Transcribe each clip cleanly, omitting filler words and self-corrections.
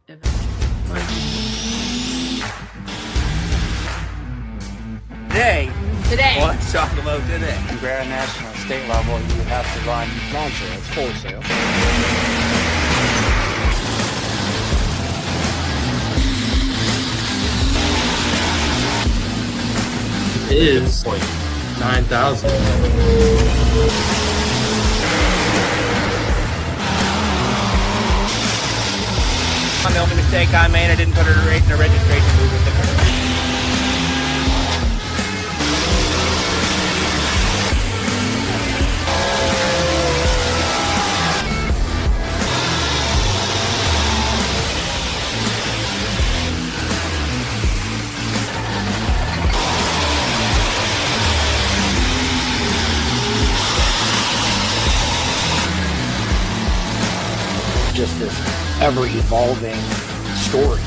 Today. Let's talk about today. You grab a national and state level, you have to run non-sale, it's wholesale. It is like 9,000. The only mistake I made, I didn't put her in the registration booth with the car. Just this ever-evolving story.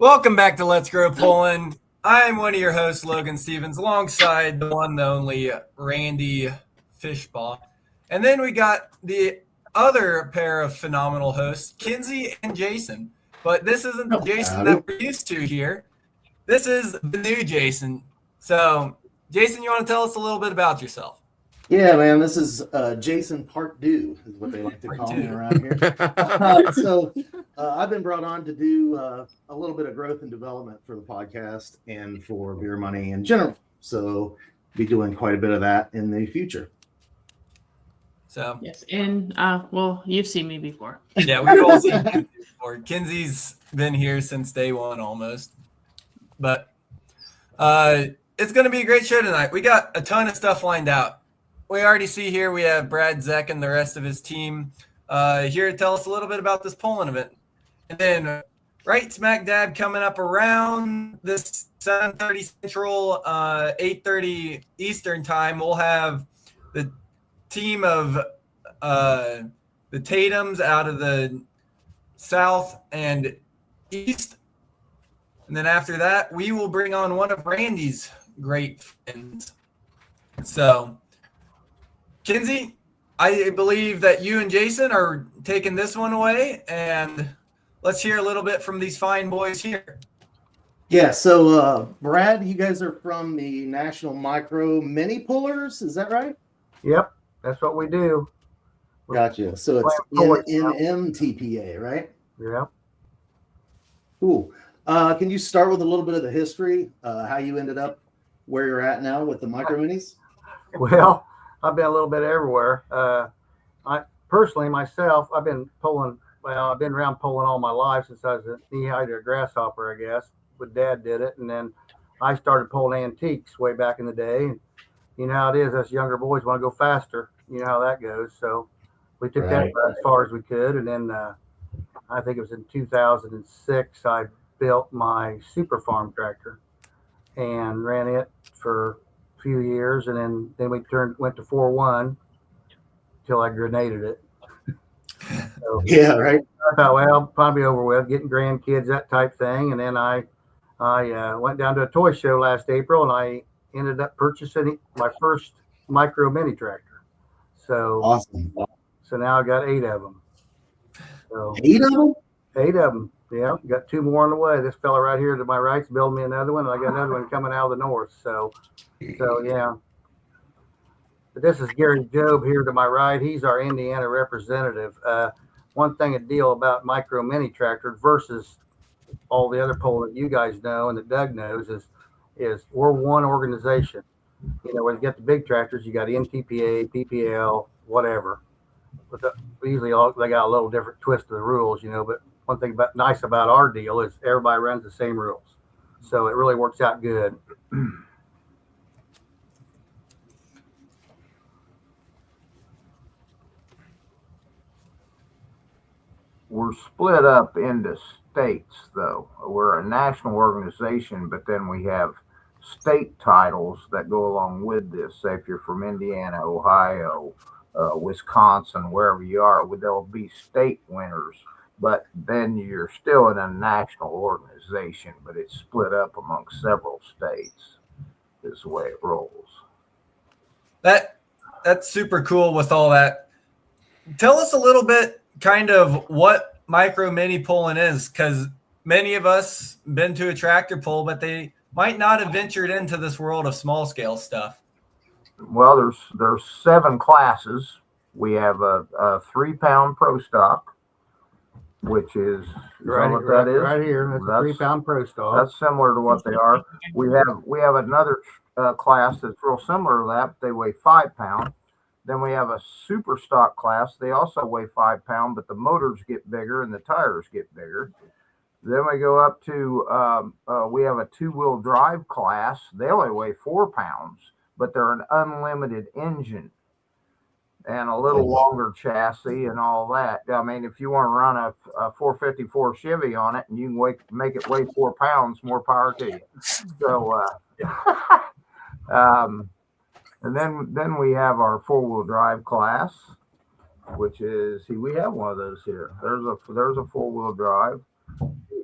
Welcome back to Let's Grow Poland. I am one of your hosts, Logan Stevens, alongside the one, the only Randy Fishbaugh. And then we got the other pair of phenomenal hosts, Kinsey and Jason. But this isn't the Jason that we're used to here. This is the new Jason. So, Jason, you want to tell us a little bit about yourself? Yeah, man, this is Jason Part 2 is what they like to call me around here. I've been brought on to do a little bit of growth and development for the podcast and for Beer Money in general. So, be doing quite a bit of that in the future. So yes, and well, you've seen me before. Yeah, we've all seen you before. Kinsey's been here since day one almost. But it's going to be a great show tonight. We got a ton of stuff lined out. We already see here we have Brad, Zeck, and the rest of his team here to tell us a little bit about this Poland event. And then right smack dab coming up around this 7:30 Central, 8:30 Eastern time, we'll have the team of the Tatums out of the South and East. And then after that, we will bring on one of Randy's great friends. So, Kinsey, I believe that you and Jason are taking this one away, and let's hear a little bit from these fine boys here. Yeah, so Brad, you guys are from the National Micro Mini Pullers, is that right? Yep, that's what we do. Gotcha. So it's NMTPA, right? Yeah. Cool. Can you start with a little bit of the history, how you ended up where you're at now with the micro minis? Well, I've been a little bit everywhere. I personally, myself, I've been around pulling all my life since I was a knee-high to a grasshopper, I guess. But Dad did it, and then I started pulling antiques way back in the day. You know how it is, us younger boys want to go faster. You know how that goes. So we took that as far as we could, and then I think it was in 2006 I built my super farm tractor and ran it for a few years, and then we went to 4.1 till I grenaded it. So, yeah, right. I thought, well, probably over with, getting grandkids, that type thing. And then I went down to a toy show last April, and I ended up purchasing my first micro mini tractor. So awesome. So now I got 8 of them. So 8 of them? 8 of them. Yeah, got 2 more on the way. This fella right here to my right's building me another one, and I got another one coming out of the north. So yeah. But this is Gary Job here to my right. He's our Indiana representative. One thing, a deal about micro mini tractors versus all the other polling that you guys know and that Doug knows is we're one organization. You know, when you get the big tractors, you got NTPA, PPL, whatever. But usually they got a little different twist of the rules, you know. But one thing nice about our deal is everybody runs the same rules, so it really works out good. We're split up into states, though. We're a national organization, but then we have state titles that go along with this. Say if you're from Indiana, Ohio, Wisconsin, wherever you are, there'll be state winners, but then you're still in a national organization, but it's split up among several states is the way it rolls. That's super cool with all that. Tell us a little bit kind of what micro mini pulling is, because many of us been to a tractor pull, but they might not have ventured into this world of small scale stuff. Well, there's 7 classes. We have a 3-pound pro stock, which is Right, what that is? right here. That's a 3-pound pro stock. That's similar to what they are. We have another class that's real similar to that. They weigh 5 pounds. Then we have a super stock class. They also weigh 5 pounds, but the motors get bigger and the tires get bigger. Then we go up to we have a 2-wheel drive class. They only weigh 4 pounds, but they're an unlimited engine and a little longer chassis and all that. I mean, if you want to run a 454 Chevy on it and you can make it weigh 4 pounds, more power to you. So, and then we have our 4-wheel drive class, which is, see, we have one of those here. There's a 4-wheel drive.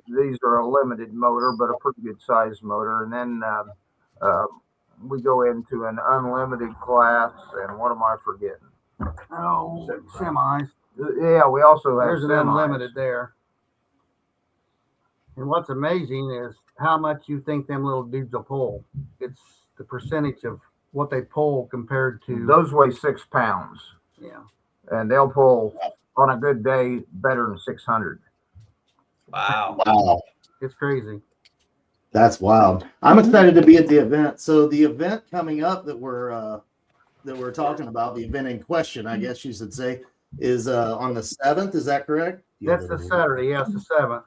These are a limited motor, but a pretty good sized motor. And then we go into an unlimited class. And what am I forgetting? Oh, semis. Yeah, we also have There's an semis. unlimited there. And what's amazing is how much you think them little dudes will pull. It's the percentage of what they pull compared to Those weigh 6 pounds. Yeah. And they'll pull on a good day better than 600. Wow. It's crazy. That's wild. I'm excited to be at the event. So the event coming up that we're talking about, the event in question, I guess you should say, is on the 7th. Is that correct? That's the Saturday. Yes, the 7th.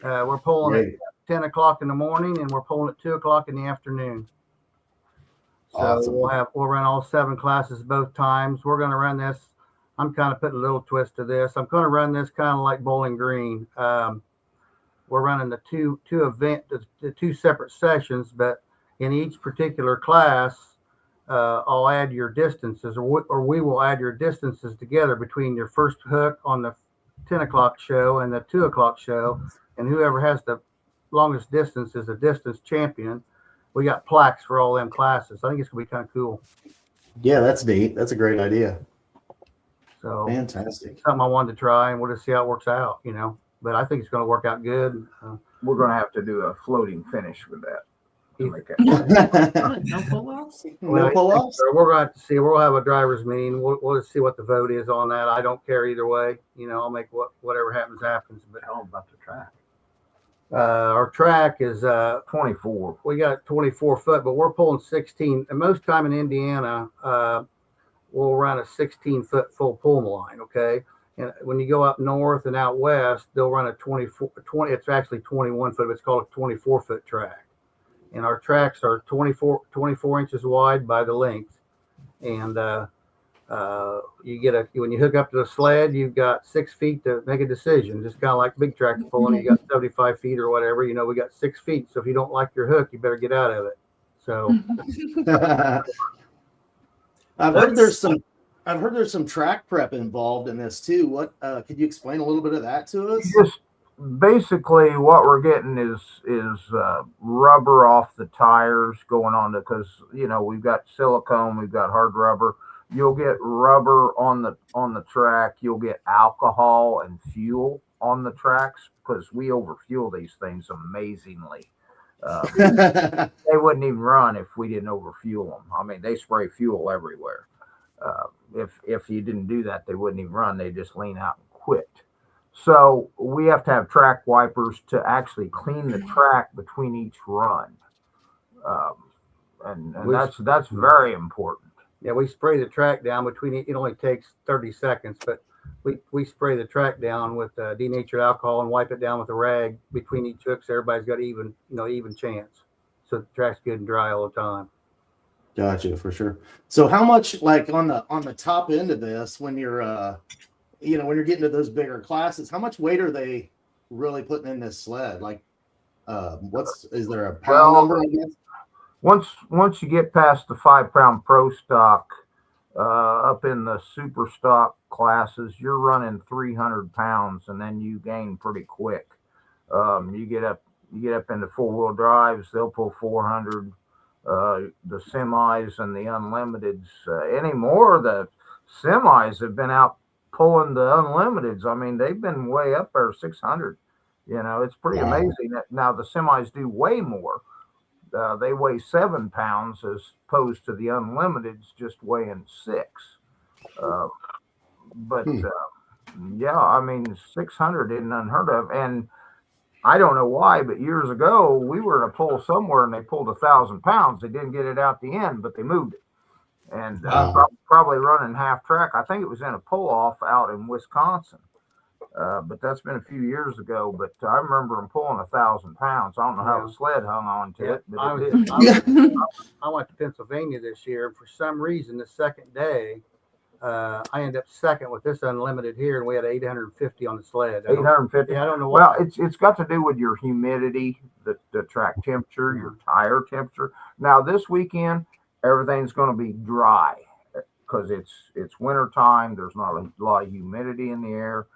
We're pulling at 10 o'clock in the morning and we're pulling at 2 o'clock in the afternoon. So Awesome. we'll run all 7 classes both times. We're going to run this. I'm kind of putting a little twist to this. I'm going to run this kind of like Bowling Green. We're running the two separate sessions, but in each particular class, I'll add your distances, or we will add your distances together between your first hook on the 10 o'clock show and the 2 o'clock show, and whoever has the longest distance is a distance champion. We got plaques for all them classes. I think it's gonna be kind of cool. Yeah, that's neat. That's a great idea. So Fantastic. something I wanted to try, and we'll just see how it works out, But I think it's going to work out good. We're going to have to do a floating finish with that. To make that No pull-offs? No pull-ups? So we're going to have to see. We'll have a driver's meeting. We'll just see what the vote is on that. I don't care either way. I'll make whatever happens. But How about the track? our track is 24. we got 24 foot, but we're pulling 16. And most time in Indiana, we'll run a 16-foot full pull line. Okay. And when you go up north and out west, they'll run a 20. It's actually 21 foot, but it's called a 24-foot track. And our tracks are 24 inches wide by the length. And you get when you hook up to the sled, you've got 6 feet to make a decision. Just kind of like big tractor pulling, you got 75 feet or whatever. We got 6 feet. So if you don't like your hook, you better get out of it. So I've heard there's some track prep involved in this too. What could you explain a little bit of that to us? Just basically what we're getting is rubber off the tires going on because we've got silicone, we've got hard rubber. You'll get rubber on the track. You'll get alcohol and fuel on the tracks because we overfuel these things amazingly. They wouldn't even run if we didn't overfuel them. I mean, they spray fuel everywhere. If you didn't do that, they wouldn't even run. They just lean out and quit. So we have to have track wipers to actually clean the track between each run, and that's very important. yeah, we spray the track down between. It only takes 30 seconds, but we spray the track down with denatured alcohol and wipe it down with a rag between each hook, so everybody's got even chance. So the track's good and dry all the time. Gotcha, for sure. So how much, like on the top end of this, when you're when you're getting to those bigger classes, how much weight are they really putting in this sled? Like, is there a pound number, I guess? Once you get past the 5-pound pro stock, up in the super stock classes, you're running 300 pounds, and then you gain pretty quick. You get up into 4-wheel drives, they'll pull 400. the semis and the unlimiteds anymore. The semis have been out pulling the unlimiteds. I mean, they've been way up there, 600. You know, it's pretty amazing. Now the semis do weigh more. They weigh 7 pounds as opposed to the unlimiteds just weighing 6. Yeah, I mean, 600 isn't unheard of. And I don't know why, but years ago we were in a pull somewhere and they pulled 1,000 pounds. They didn't get it out the end, but they moved it. And probably running half track. I think it was in a pull off out in Wisconsin. But that's been a few years ago. But I remember them pulling 1,000 pounds. I don't know how the sled hung on to it, but it did. I went to Pennsylvania this year, and for some reason, the second day, I ended up second with this unlimited here, and we had 850 on the sled. 850. Yeah, I don't know why. Well, it's got to do with your humidity, the track temperature, your tire temperature. Now this weekend, everything's going to be dry because it's winter time. There's not a lot of humidity in the air.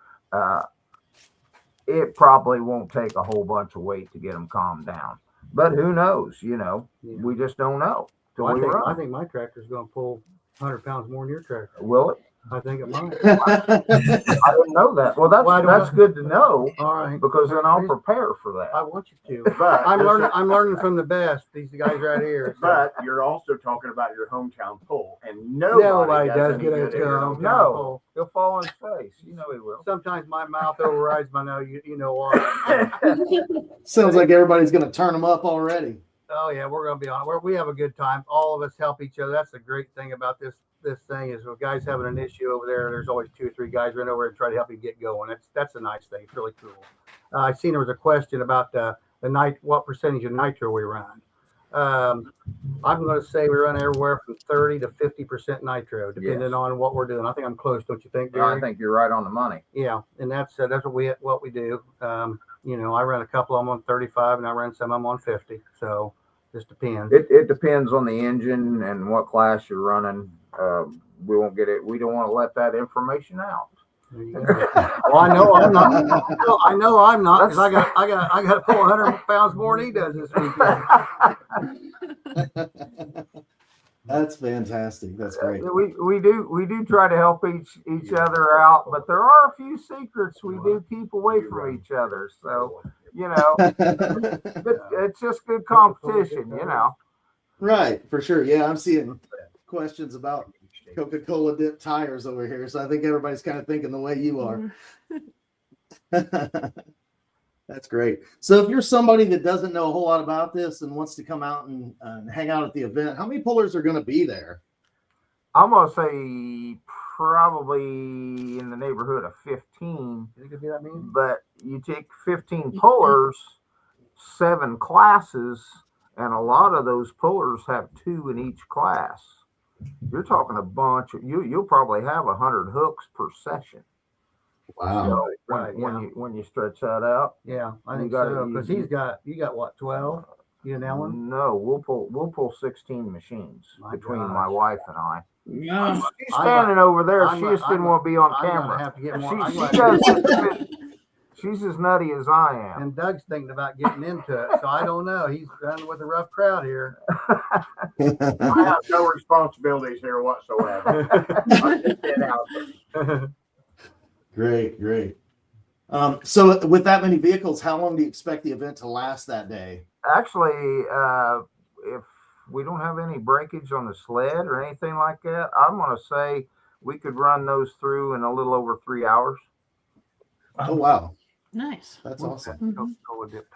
It probably won't take a whole bunch of weight to get them calmed down, but who knows? You know, we just don't know. Well, I think my tractor's going to pull 100 pounds more than your tractor. Will it? I think it might. I didn't know that. Well, that's good to know. All right, because then I'll prepare for that. I want you to. But I'm learning from the best. These guys right here. But you're also talking about your hometown pull, and nobody does get it. No, he'll fall on his face. You know he will. Sometimes my mouth overrides my nose. You know what? Sounds like everybody's going to turn them up already. Oh yeah, we're going to be on. We have a good time. All of us help each other. That's the great thing about this thing is when guys having an issue over there, there's always 2 or 3 guys run over and try to help you get going. That's a nice thing. It's really cool. I seen there was a question about the what percentage of nitro we run. I'm going to say we run everywhere from 30 to 50% nitro, depending on what we're doing. I think I'm close, don't you think, Gary? I think you're right on the money. Yeah, and that's what we do. You know, I run a couple of them on 35, and I run some of them on 50. So just depends. It depends on the engine and what class you're running. We won't get it. We don't want to let that information out. Well, I know I'm not. I know I'm not because I got to pull 100 pounds more than he does this weekend. That's fantastic. That's great. We do try to help each other out, but there are a few secrets we do keep away from each other. So you know, it's just good competition. You know. Right, for sure. Yeah, I'm seeing questions about Coca-Cola dipped tires over here, so I think everybody's kind of thinking the way you are. That's great. So if you're somebody that doesn't know a whole lot about this and wants to come out and hang out at the event, how many pullers are going to be there? I'm going to say probably in the neighborhood of 15. But you take 15 pullers, 7 classes, and a lot of those pullers have 2 in each class. You're talking a bunch of you'll probably have 100 hooks per session. Wow! So when you stretch that out, yeah, I think so. Because you got what, 12? You and Ellen? No, we'll pull 16 machines between my wife and I. Yeah. She's standing over there. She just didn't want to be on camera. Have to get more. She's as nutty as I am. And Doug's thinking about getting into it, so I don't know. He's running with a rough crowd here. I have no responsibilities here whatsoever. I just get out. Great. So with that many vehicles, how long do you expect the event to last that day? Actually, if we don't have any breakage on the sled or anything like that, I'm going to say we could run those through in a little over 3 hours. Oh, wow. Nice. That's awesome.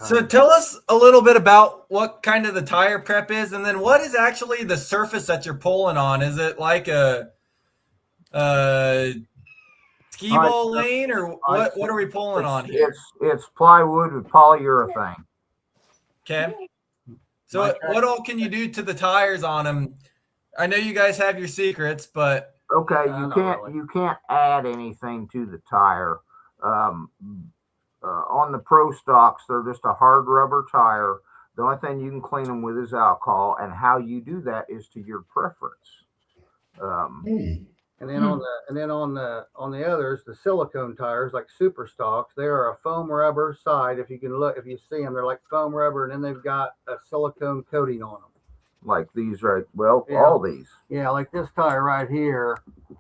So tell us a little bit about what kind of the tire prep is, and then what is actually the surface that you're pulling on? Is it like a skee ball lane, or what are we pulling on here? It's plywood with polyurethane. Okay. So what all can you do to the tires on them? I know you guys have your secrets, but okay, you can't add anything to the tire. On the pro stocks, they're just a hard rubber tire. The only thing you can clean them with is alcohol, and how you do that is to your preference. And then on the others, the silicone tires like super stocks, they are a foam rubber side. If you see them, they're like foam rubber, and then they've got a silicone coating on them. like these right. Well, Yeah. all these. Yeah, like this tire right here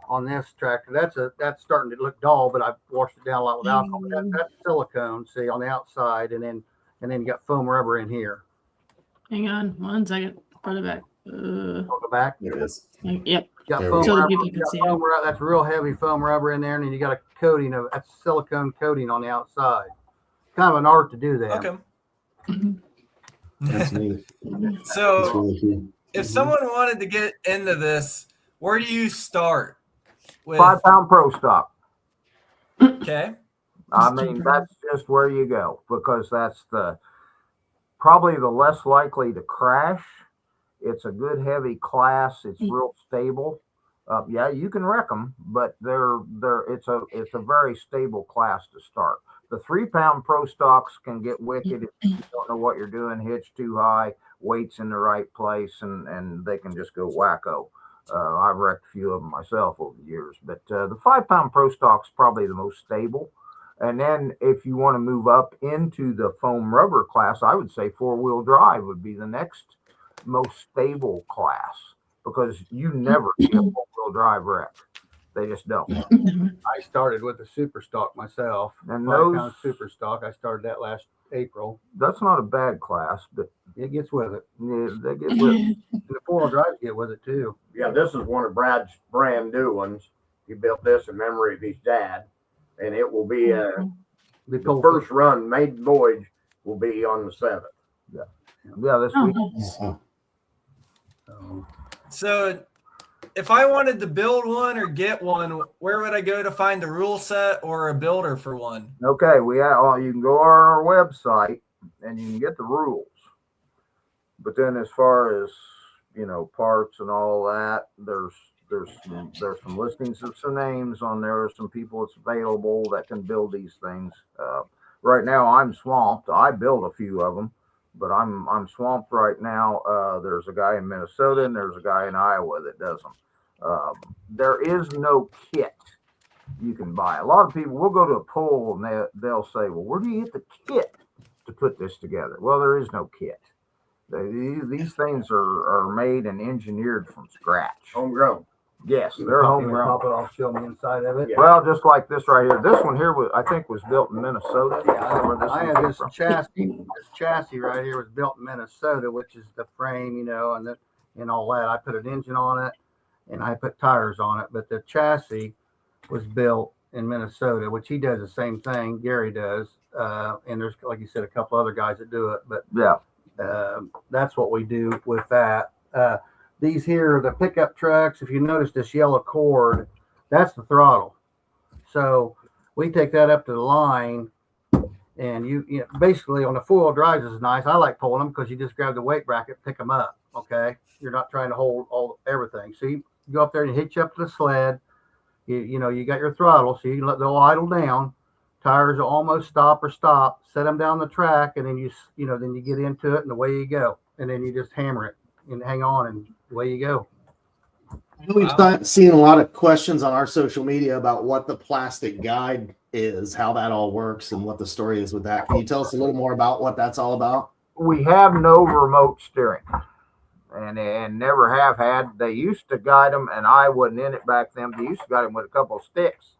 on this tractor. That's starting to look dull, but I've washed it down a lot with alcohol. But that's silicone, see, on the outside, and then you got foam rubber in here. Hang on 1 second. Put it back. On the back. There it is. Yep. Got There foam we So rubber. people can Got see foam it. rubber. That's real heavy foam rubber in there, and then you got a coating of that's silicone coating on the outside. Kind of an art to do that. Okay. Mhm. That's neat. That's So really cool. if someone wanted to get into this, where do you start? With 5 pound pro stock. okay. I mean, that's just where you go because that's probably the less likely to crash. It's a good heavy class. It's real stable. Yeah, you can wreck them, but it's a very stable class to start. The 3 pound pro stocks can get wicked if you don't know what you're doing, hitch too high, weights in the right place, and they can just go wacko. I've wrecked a few of them myself over the years, but the 5 pound pro stock's probably the most stable. And then if you want to move up into the foam rubber class, I would say 4-wheel drive would be the next most stable class because you never see a 4-wheel drive wreck. They just don't. I started with a super stock myself. And 5 those, pound super stock. I started that last April. that's not a bad class, but It gets with it. yeah, they get with And the 4-wheel drives get with it too. Yeah, this is one of Brad's brand new ones. He built this in memory of his dad, and it will be The the first run maiden voyage will be on the 7th. yeah, this Oh, week. nice. So if I wanted to build one or get one, where would I go to find a rule set or a builder for one? Okay, you can go on our website and you can get the rules. But then as far as, parts and all that, there's some listings of some names on there, some people that's available that can build these things. Right now I'm swamped. I build a few of them, but I'm swamped right now. There's a guy in Minnesota and there's a guy in Iowa that does them. There is no kit you can buy. A lot of people will go to a pool and they'll say, well, where do you get the kit to put this together? Well, there is no kit. These things are made and engineered from scratch. Homegrown. Yes, they're homegrown. Pop it off, show me inside of it. Yeah. Well, just like this right here. This one here I think was built in Minnesota. I have this chassis. This chassis right here was built in Minnesota, which is the frame, and all that. I put an engine on it, and I put tires on it. But the chassis was built in Minnesota, which he does the same thing. Gary does, and there's, like you said, a couple other guys that do it. But Yeah. that's what we do with that. These here are the pickup trucks. If you notice this yellow cord, that's the throttle. So we take that up to the line, and you basically on the 4-wheel drives is nice. I like pulling them because you just grab the weight bracket, pick them up. Okay, you're not trying to hold everything. So you go up there and hitch up to the sled. You got your throttle, so you can let they'll idle down. Tires will almost stop. Set them down the track, and then then you get into it, and away you go. And then you just hammer it and hang on, and away you go. We've seen a lot of questions on our social media about what the plastic guide is, how that all works, and what the story is with that. Can you tell us a little more about what that's all about? We have no remote steering, and never have had. They used to guide them, and I wasn't in it back then. They used to guide them with a couple of sticks.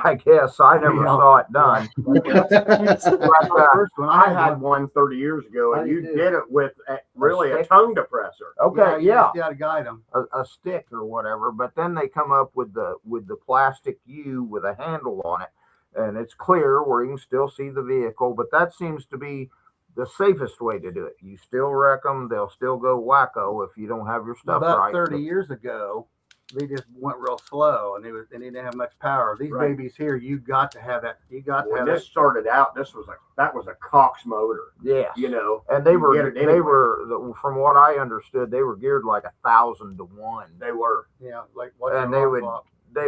I guess I never saw it done. First one, I had one 30 years ago, and you did it with really a tongue depressor. Okay, You yeah, got to guide them. a stick or whatever. But then they come up with the plastic U with a handle on it, and it's clear where you can still see the vehicle. But that seems to be the safest way to do it. You still wreck them; they'll still go wacko if you don't have your stuff About right. 30 years ago, they just went real slow, and they didn't have much power. These Right. babies here, you got to have that. You got to When have this that. started out, that was a Cox motor. Yes. You And get it anywhere. from what I understood, they were geared like 1,000 to 1. They were. Like And they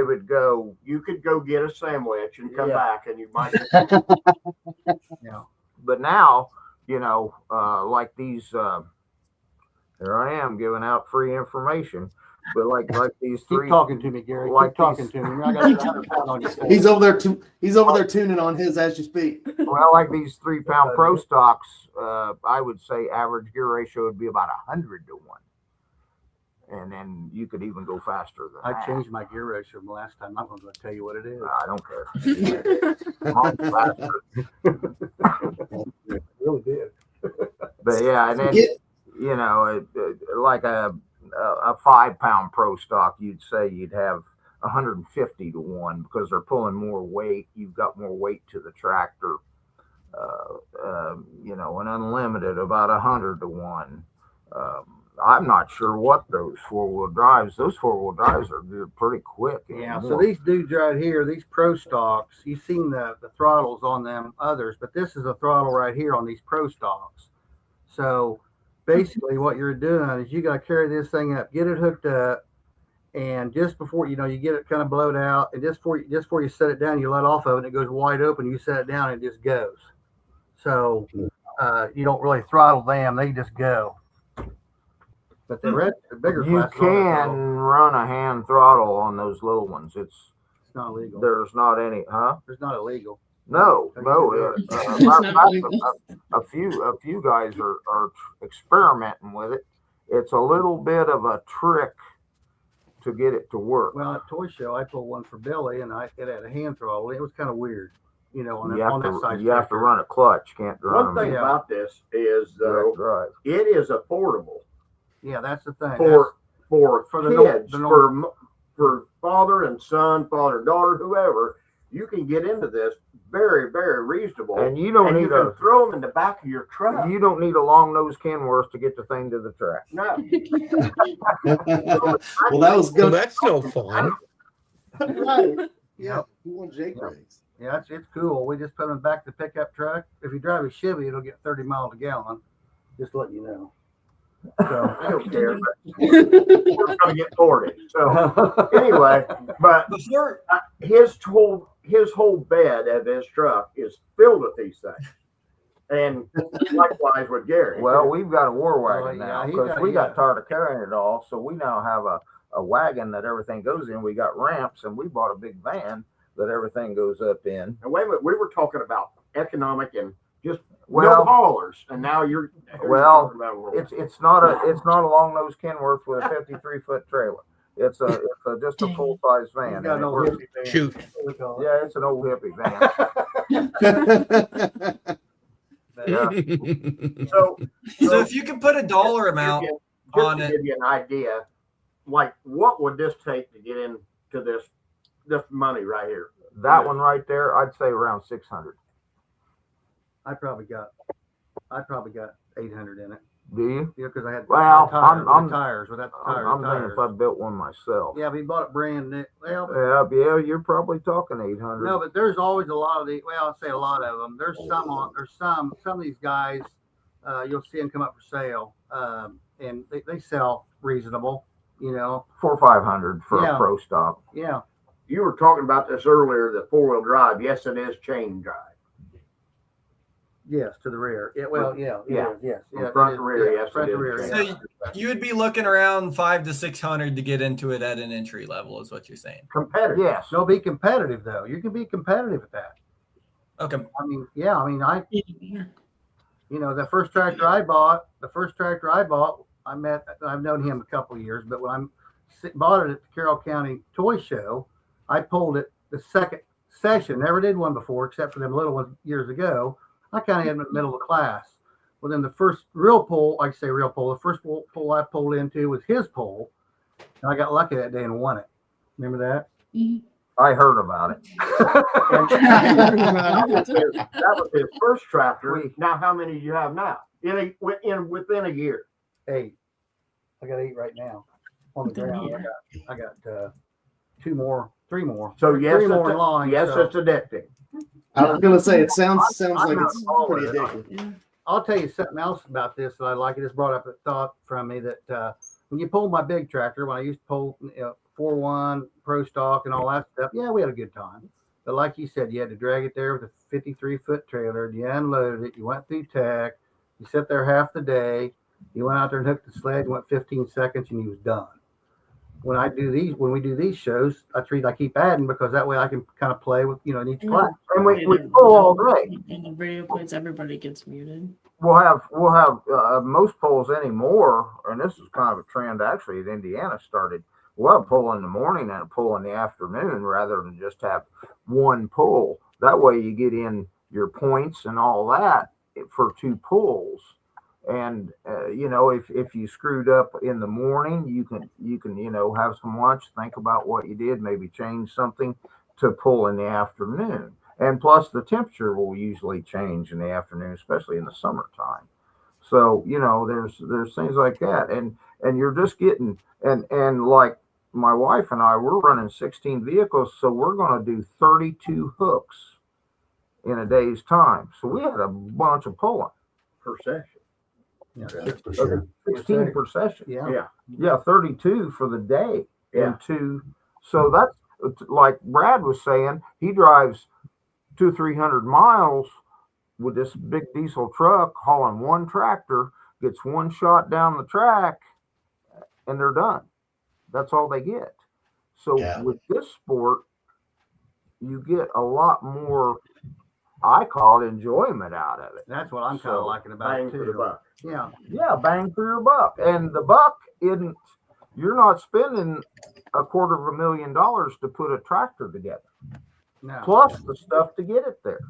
would go. You could go get a sandwich and come Yeah. back, and you might. But now, like these. Here I am giving out free information, but like these Keep three. talking to me, Gary. like Keep talking these- to me. I got 100 pounds on your face. He's over there tuning on his as you speak. Well, like these 3 pound pro stocks, I would say average gear ratio would be about 100 to 1. and then you could even go faster than I that. changed my gear ratio from the last time. I'm going to tell you what it is. I don't care. Mine's faster. It really did. But yeah, and then you know, like a 5-pound pro stock, you'd say you'd have 150 to 1 because they're pulling more weight. You've got more weight to the tractor. You know, an unlimited about 100 to 1. I'm not sure what those 4-wheel drives. Those 4-wheel drives are pretty quick. Yeah. So these dudes right here, these pro stocks, you've seen the throttles on them others, but this is a throttle right here on these pro stocks. So basically, what you're doing is you got to carry this thing up, get it hooked up, and just before you get it kind of blowed out, and just before you set it down, you let off of it, and it goes wide open. You set it down, and it just goes. So you don't really throttle them; they just go. But the bigger you can run a hand throttle on those little ones. It's not illegal. There's not any, It's not illegal. No. A few guys are experimenting with it. It's a little bit of a trick to get it to work. Well, at Toy Show, I pulled one for Billy, and it had a hand throttle. It was kind of weird, on that side. You have to run a clutch. Can't drive. One thing about this is, though, it is affordable. Yeah, that's the thing. For the kids, for father and son, father and daughter, whoever, you can get into this very, very reasonable. And you don't need you can throw them in the back of your truck. You don't need a long nose Kenworth to get the thing to the track. No. Well, that was good. Well, that's no fun. Right. Yeah. Who won Jake race? Yeah, it's cool. We just put them back to the pickup truck. If you drive a Chevy, it'll get 30 miles a gallon. Just letting you know. So I don't care. We're gonna get 40. So anyway, but Before his whole bed of his truck is filled with these things, and likewise with Gary. Well, we've got a war wagon now yeah, because we got tired of carrying it all, so we now have a wagon that everything goes in. We got ramps, and we bought a big van that everything goes up in. And wait a minute, we were talking about economic and just no haulers, and now you're talking about it's not a long nose Kenworth with a 53-foot trailer. It's just a full size van. Shoot. Yeah, it's an old hippie van. So if you could put a dollar amount on it, give you an idea, like what would this take to get into this money right here? That one right there, I'd say around 600. I probably got 800 in it. Do you? Yeah, because I had tires. Without the tires. I'm thinking if I built one myself. Yeah, we bought it brand new. Well, yeah, you're probably talking 800. No, but there's always a lot of the. Well, I'll say a lot of them. There's some of these guys. You'll see them come up for sale, and they sell reasonable. 400 or 500 for a pro stock. Yeah. You were talking about this earlier, the 4-wheel drive. Yes, it is chain drive. Yes, to the rear. Yeah, well, yes. Front to rear, yes, front it to is. rear. so you would be looking around 500 to 600 to get into it at an entry level, is what you're saying. Competitive. Yes. No, be competitive though. You can be competitive at that. Okay. The first tractor I bought, I've known him a couple of years, but when I bought it at the Carroll County Toy Show, I pulled it the second session. Never did one before, except for them little ones years ago. I kind of had them in the middle of the class. Well, then the first real pull, the first pull I pulled into was his pull. And I got lucky that day and won it. Remember that? I heard about it. That was his first tractor. Now, how many do you have now? Within a year? 8. I got 8 right now on the ground. I got 3 more. So yes, 3 more in line. Yes, it's addicting. I was gonna say it sounds like it's pretty addictive. Yeah. I'll tell you something else about this that I like. It just brought up a thought from me that when you pulled my big tractor, when I used to pull 4-1 pro stock and all that stuff, yeah, we had a good time. But like you said, you had to drag it there with a 53-foot trailer. You unloaded it. You went through tech. You sat there half the day. You went out there and hooked the sled. You went 15 seconds and you was done. when we do these shows, I keep adding because that way I can kind of play with, in each class. And we pull all day. And the radio plays, everybody gets muted. We'll have most polls anymore, and this is kind of a trend actually that Indiana started. We'll have a poll in the morning and a poll in the afternoon rather than just have one poll. That way you get in your points and all that for two polls. And if you screwed up in the morning, you can have some lunch, think about what you did, maybe change something to pull in the afternoon. And plus the temperature will usually change in the afternoon, especially in the summertime. So, there's things like that. And you're just getting, and like my wife and I, we're running 16 vehicles. So we're going to do 32 hooks in a day's time. So we had a bunch of pulling Per session. Yeah. For sure. 16 per session. Yeah. 32 for the day. Yeah. And two. So that's like Brad was saying, he drives 200-300 miles with this big diesel truck hauling one tractor, gets one shot down the track, and they're done. That's all they get. So with this sport, you get a lot more, I call it, enjoyment out of it. That's what I'm kind of liking about it Bang for the too. buck. Yeah, bang for your buck. And the buck isn't, you're not spending $250,000 to put a tractor together. No. Plus the stuff to get it there.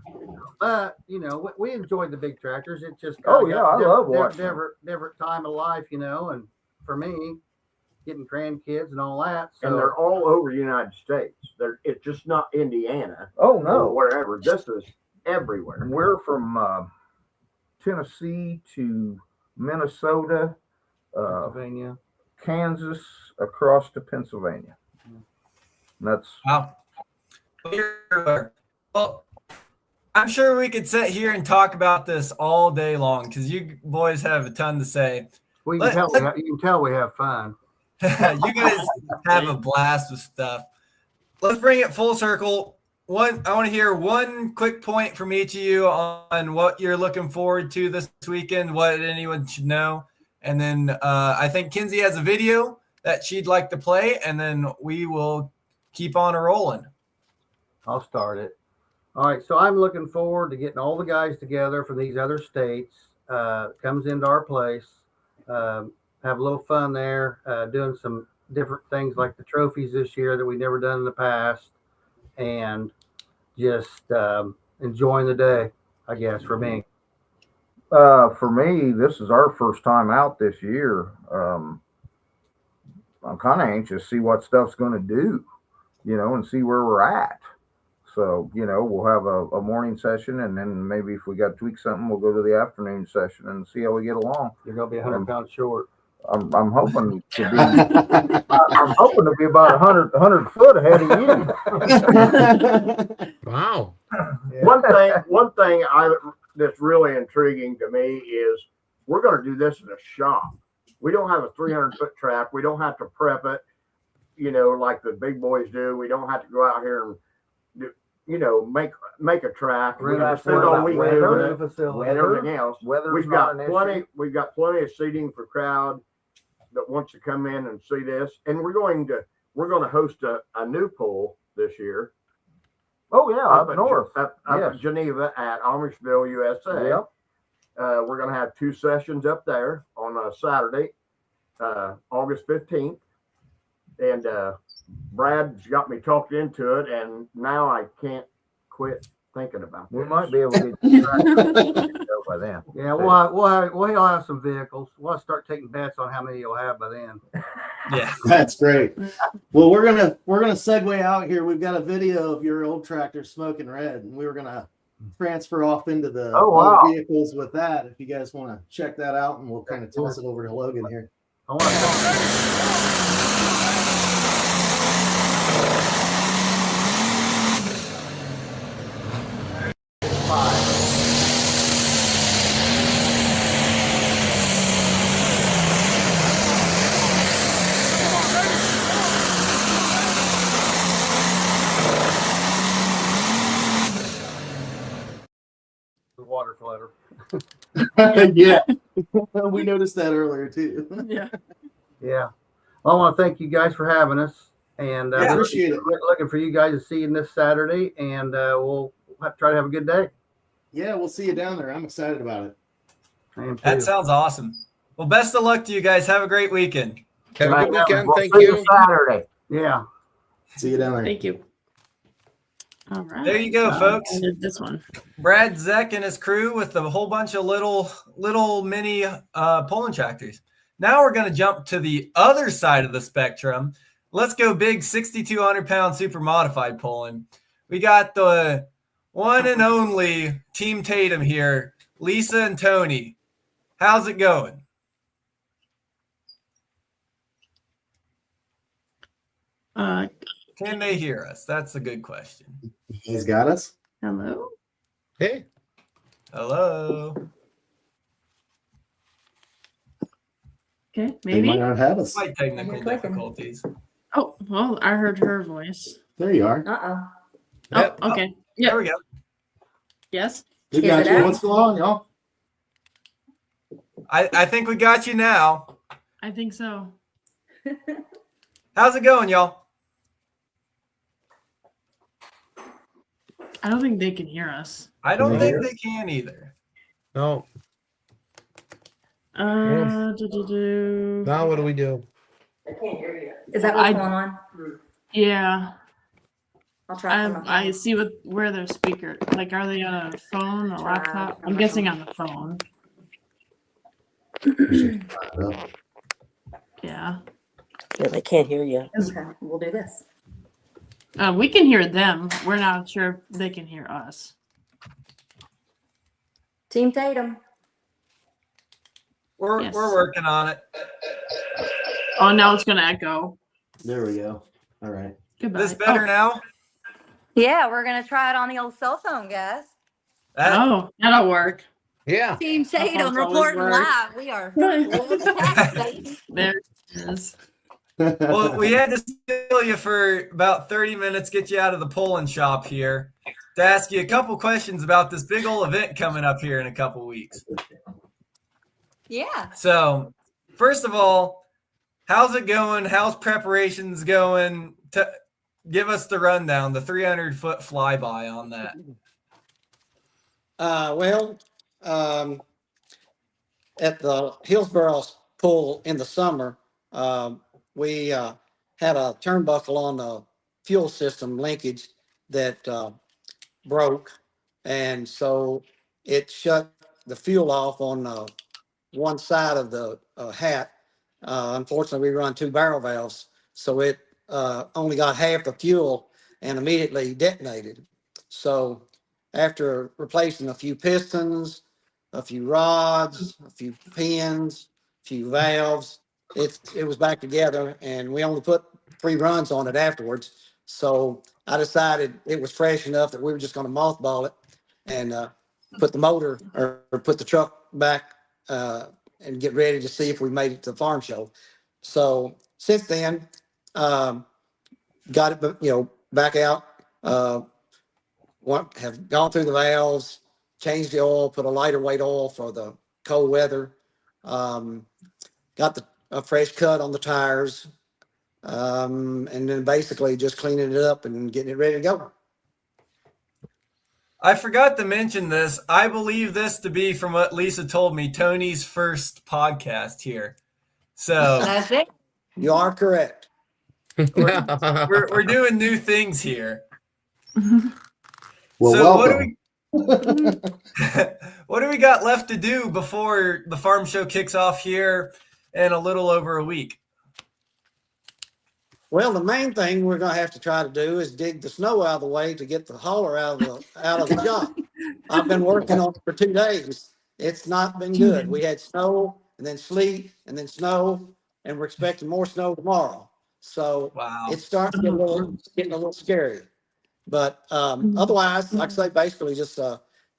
But we enjoyed the big tractors. It just I love watching them. different time of life, and for me, getting grandkids and all that. So And they're all over the United States. It's just not Indiana Oh or no, wherever. This is everywhere. we're from Tennessee to Minnesota, Pennsylvania. Kansas, across to Pennsylvania. That's Wow. Well, I'm sure we could sit here and talk about this all day long because you boys have a ton to say. Well, you can tell we have fun. You guys have a blast with stuff. Let's bring it full circle. I want to hear one quick point from each of you on what you're looking forward to this weekend, what anyone should know. And then I think Kinsey has a video that she'd like to play, and then we will keep on rolling. I'll start it. All right, so I'm looking forward to getting all the guys together from these other states. Comes into our place, have a little fun there, doing some different things like the trophies this year that we've never done in the past, and just enjoying the day, I guess, for me. for me, this is our first time out this year. I'm kind of anxious to see what stuff's going to do, and see where we're at. So, we'll have a morning session, and then maybe if we got to tweak something, we'll go to the afternoon session and see how we get along. You're going to be 100 pounds short. I'm hoping to be. I'm hoping to be about 100 foot ahead of you. Wow. Yeah. One thing that's really intriguing to me is we're going to do this in a shop. We don't have a 300-foot track. We don't have to prep it, like the big boys do. We don't have to go out here and make a track. We have to spend all week doing it and everything else. Weather's not an issue. We've got plenty of seating for crowd that wants to come in and see this, and we're going to host a new pool this year. Oh yeah, up north, up in Geneva at Amishville, USA. Yep. We're going to have 2 sessions up there on a Saturday, August 15th, and Brad's got me talked into it, and now I can't quit thinking about We this. might be able to get by then. Yeah, we'll have some vehicles. We'll start taking bets on how many you'll have by then. Yeah. That's great. Well, we're gonna segue out here. We've got a video of your old tractor smoking red, and we were gonna transfer off into the other vehicles with that. If you guys want to check that out, and we'll kind of toss it over to Logan here. I want to water flutter. Yeah, we noticed that earlier too. Yeah. Yeah. I want to thank you guys for having us, and I appreciate it. looking for you guys to see you this Saturday, and we'll try to have a good day. Yeah, we'll see you down there. I'm excited about it. That sounds awesome. Well, best of luck to you guys. Have a great weekend. Have a good weekend. Thank See you. Saturday. Yeah. See you down there. Thank you. All right. There you go, folks. I did this one. Brad Zeck and his crew with a whole bunch of little mini pulling tractors. Now we're going to jump to the other side of the spectrum. Let's go big 6,200-pound super modified pulling. We got the one and only Team Tatum here, Lisa and Tony. How's it going? Can they hear us? That's a good question. You guys got us? Hello. Hey. Hello. Okay, They maybe. might not have us. Slight technical difficulties. Oh, well, I heard her voice. There you are. Oh, Yep. okay. There Yeah. we go. Yes. We got you. What's going on, y'all? I think we got you now. I think so. How's it going, y'all? I don't think they can hear us. I don't Can they think hear they can either. No. Do-do-do. Now what do we do? Is that what's going on? Yeah. I'll try. I see where their speaker. Like, are they on a phone or laptop? I'm guessing on the phone. Yeah. Yeah, they can't hear you. Okay, we'll do this. We can hear them. We're not sure if they can hear us. Team Tatum. We're working on it. Oh, now it's gonna echo. There we go. All right. Goodbye. This better now? Yeah, we're gonna try it on the old cell phone, guys. Oh, that'll work. Yeah. Team Cell Tatum phones always reporting work. live. We are. There it is. Well, we had to steal you for about 30 minutes, get you out of the pulling shop here to ask you a couple questions about this big old event coming up here in a couple weeks. Yeah. So, first of all, how's it going? How's preparations going? Give us the rundown, the 300-foot flyby on that. At the Hillsborough pool in the summer, we had a turnbuckle on the fuel system linkage that broke, and so it shut the fuel off on one side of the hat. Unfortunately, we run 2 barrel valves, so it only got half the fuel and immediately detonated. So after replacing a few pistons, a few rods, a few pins, a few valves, it was back together, and we only put 3 runs on it afterwards. So I decided it was fresh enough that we were just going to mothball it and put the motor or put the truck back and get ready to see if we made it to the farm show. So since then, got it, back out. Have gone through the valves, changed the oil, put a lighter weight oil for the cold weather. Got a fresh cut on the tires, and then basically just cleaning it up and getting it ready to go. I forgot to mention this. I believe this to be, from what Lisa told me, Tony's first podcast here. So That's it. You are correct. we're doing new things here. Well, So welcome. what do we got left to do before the farm show kicks off here in a little over a week? Well, the main thing we're going to have to try to do is dig the snow out of the way to get the hauler out of the job. I've been working on it for 2 days. It's not been good. We had snow and then sleet and then snow, and we're expecting more snow tomorrow. So Wow. it's starting to getting a little scary. But otherwise, like I say, basically just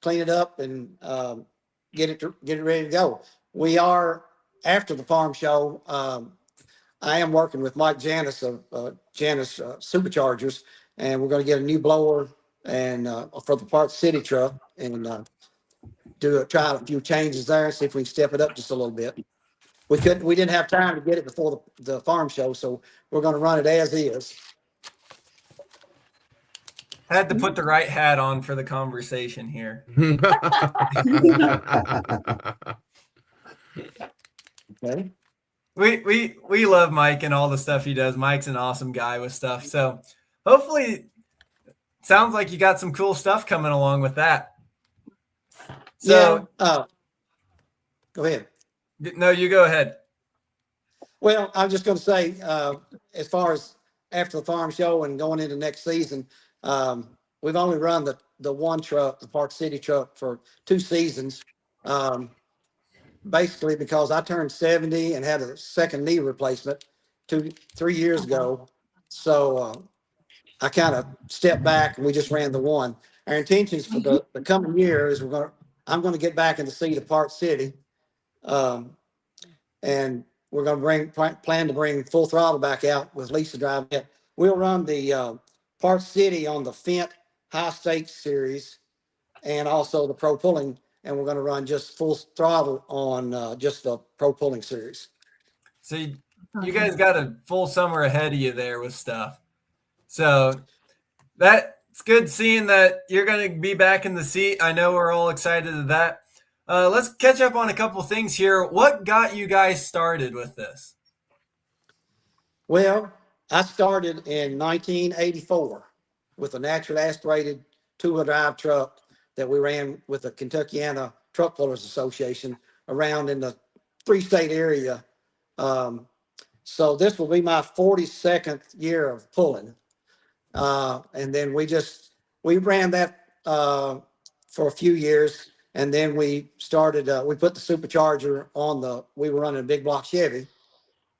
clean it up and get it ready to go. We are, after the farm show, I am working with Mike Janis of Janis Superchargers, and we're going to get a new blower and for the Park City truck, and try a few changes there and see if we can step it up just a little bit. we didn't have time to get it before the farm show, so we're going to run it as is. Had to put the right hat on for the conversation here. Okay. We love Mike and all the stuff he does. Mike's an awesome guy with stuff. So hopefully, sounds like you got some cool stuff coming along with that. So go ahead. No, you go ahead. Well, I'm just going to say, as far as after the farm show and going into next season, we've only run the one truck, the Park City truck, for 2 seasons. Basically because I turned 70 and had a second knee replacement 3 years ago. So I kind of stepped back and we just ran the one. Our intentions for the coming year is I'm going to get back in the seat of Park City. And we're going to plan to bring Full Throttle back out with Lisa driving it. We'll run the Park City on the Fent High Stakes Series and also the Pro Pulling, and we're going to run just Full Throttle on just the Pro Pulling Series. So you guys got a full summer ahead of you there with stuff. So that's good seeing that you're going to be back in the seat. I know we're all excited at that. Let's catch up on a couple things here. What got you guys started with this? Well, I started in 1984 with a naturally aspirated 2-wheel drive truck that we ran with the Kentuckiana Truck Pullers Association around in the 3-state area. So this will be my 42nd year of pulling. And then we ran that for a few years. And then we started, we put the supercharger on we were running a big block Chevy.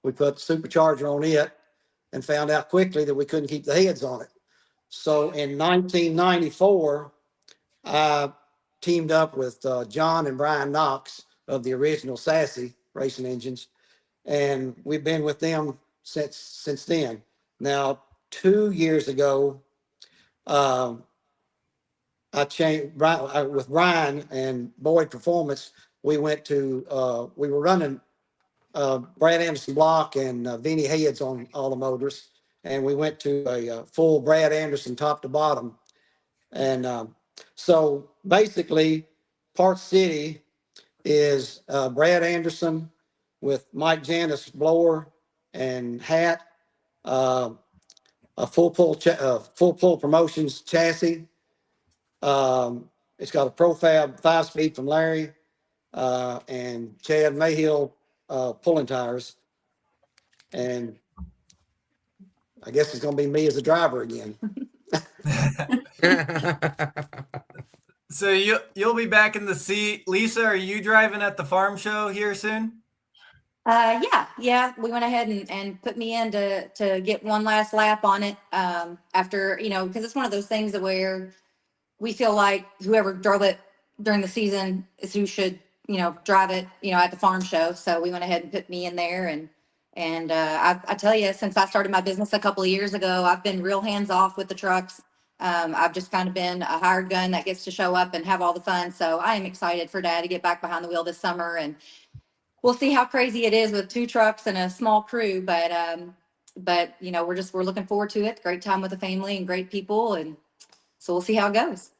We put the supercharger on it and found out quickly that we couldn't keep the heads on it. So in 1994, I teamed up with John and Brian Knox of the original Sassy Racing Engines. And we've been with them since then. Now, 2 years ago, I changed with Brian and Boyd Performance. We went to, we were running Brad Anderson block and Vinnie heads on all the motors. And we went to a full Brad Anderson top to bottom. And so basically, Park City is Brad Anderson with Mike Janis blower and hat, a full pull promotions chassis. It's got a Profab 5-speed from Larry and Chad Mayhill pulling tires. And I guess it's going to be me as a driver again. So you'll be back in the seat. Lisa, are you driving at the farm show here soon? Yeah. We went ahead and put me in to get one last lap on it. After, because it's one of those things that where we feel like whoever drove it during the season is who should, drive it, at the farm show. So we went ahead and put me in there. And I tell you, since I started my business a couple of years ago, I've been real hands off with the trucks. I've just kind of been a hired gun that gets to show up and have all the fun. So I am excited for Dad to get back behind the wheel this summer, and we'll see how crazy it is with 2 trucks and a small crew. But we're looking forward to it. Great time with the family and great people, and so we'll see how it goes.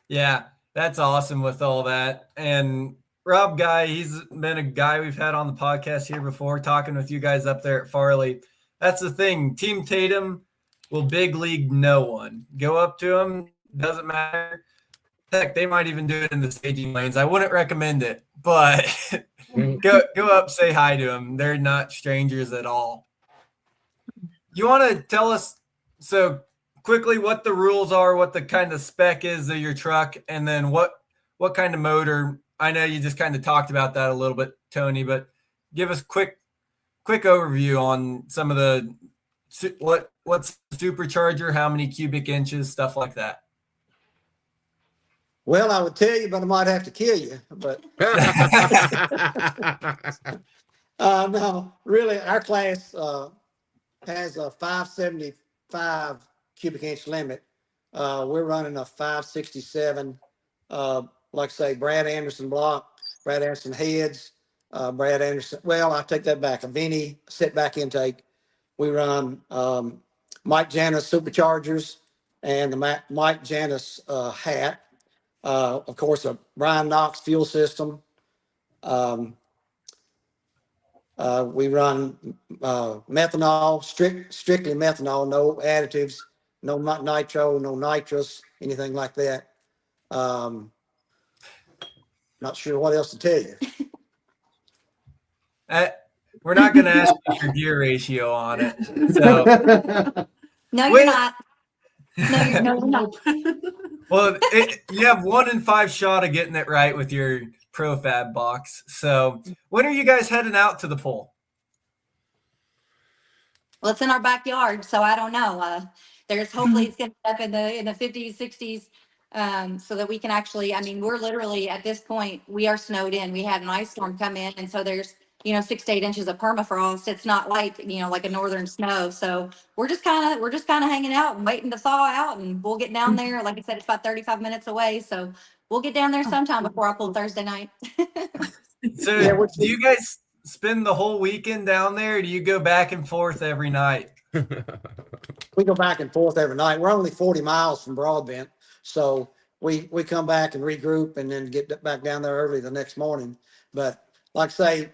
Yeah, that's awesome with all that. And Rob Guy, he's been a guy we've had on the podcast here before, talking with you guys up there at Farley. That's the thing. Team Tatum will big league no one. Go up to them, doesn't matter. Heck, they might even do it in the staging lanes. I wouldn't recommend it, but go up, say hi to them. They're not strangers at all. You want to tell us so quickly what the rules are, what the kind of spec is of your truck, and then what kind of motor? I know you just kind of talked about that a little bit, Tony, but give us quick overview on some of the what's the supercharger, how many cubic inches, stuff like that. Well, I would tell you, but I might have to kill you. But no, really, our class has a 575 cubic inch limit. We're running a 567, like I say, Brad Anderson block, Brad Anderson heads, Brad Anderson. Well, I take that back. A Vinny setback intake. We run Mike Janis superchargers and the Mike Janis hat. Of course, a Brian Knox fuel system. We run methanol, strictly methanol, no additives, no nitro, no nitrous, anything like that. Not sure what else to tell you. We're not going to ask you your gear ratio on it. So, No, you're not. No, no. well, you have 1 in 5 shot of getting it right with your profab box. So, when are you guys heading out to the pool? Well, it's in our backyard, so I don't know. There's hopefully it's going to be up in the 50s, 60s, so that we can actually. I mean, we're literally at this point we are snowed in. We had an ice storm come in, and so there's 6 to 8 inches of permafrost. It's not like like a northern snow. So we're just kind of hanging out and waiting to thaw out, and we'll get down there. Like I said, it's about 35 minutes away, so we'll get down there sometime before I pull Thursday night. So, do you guys spend the whole weekend down there? Or do you go back and forth every night? We go back and forth every night. We're only 40 miles from Broadbent, so we come back and regroup and then get back down there early the next morning. But like I say,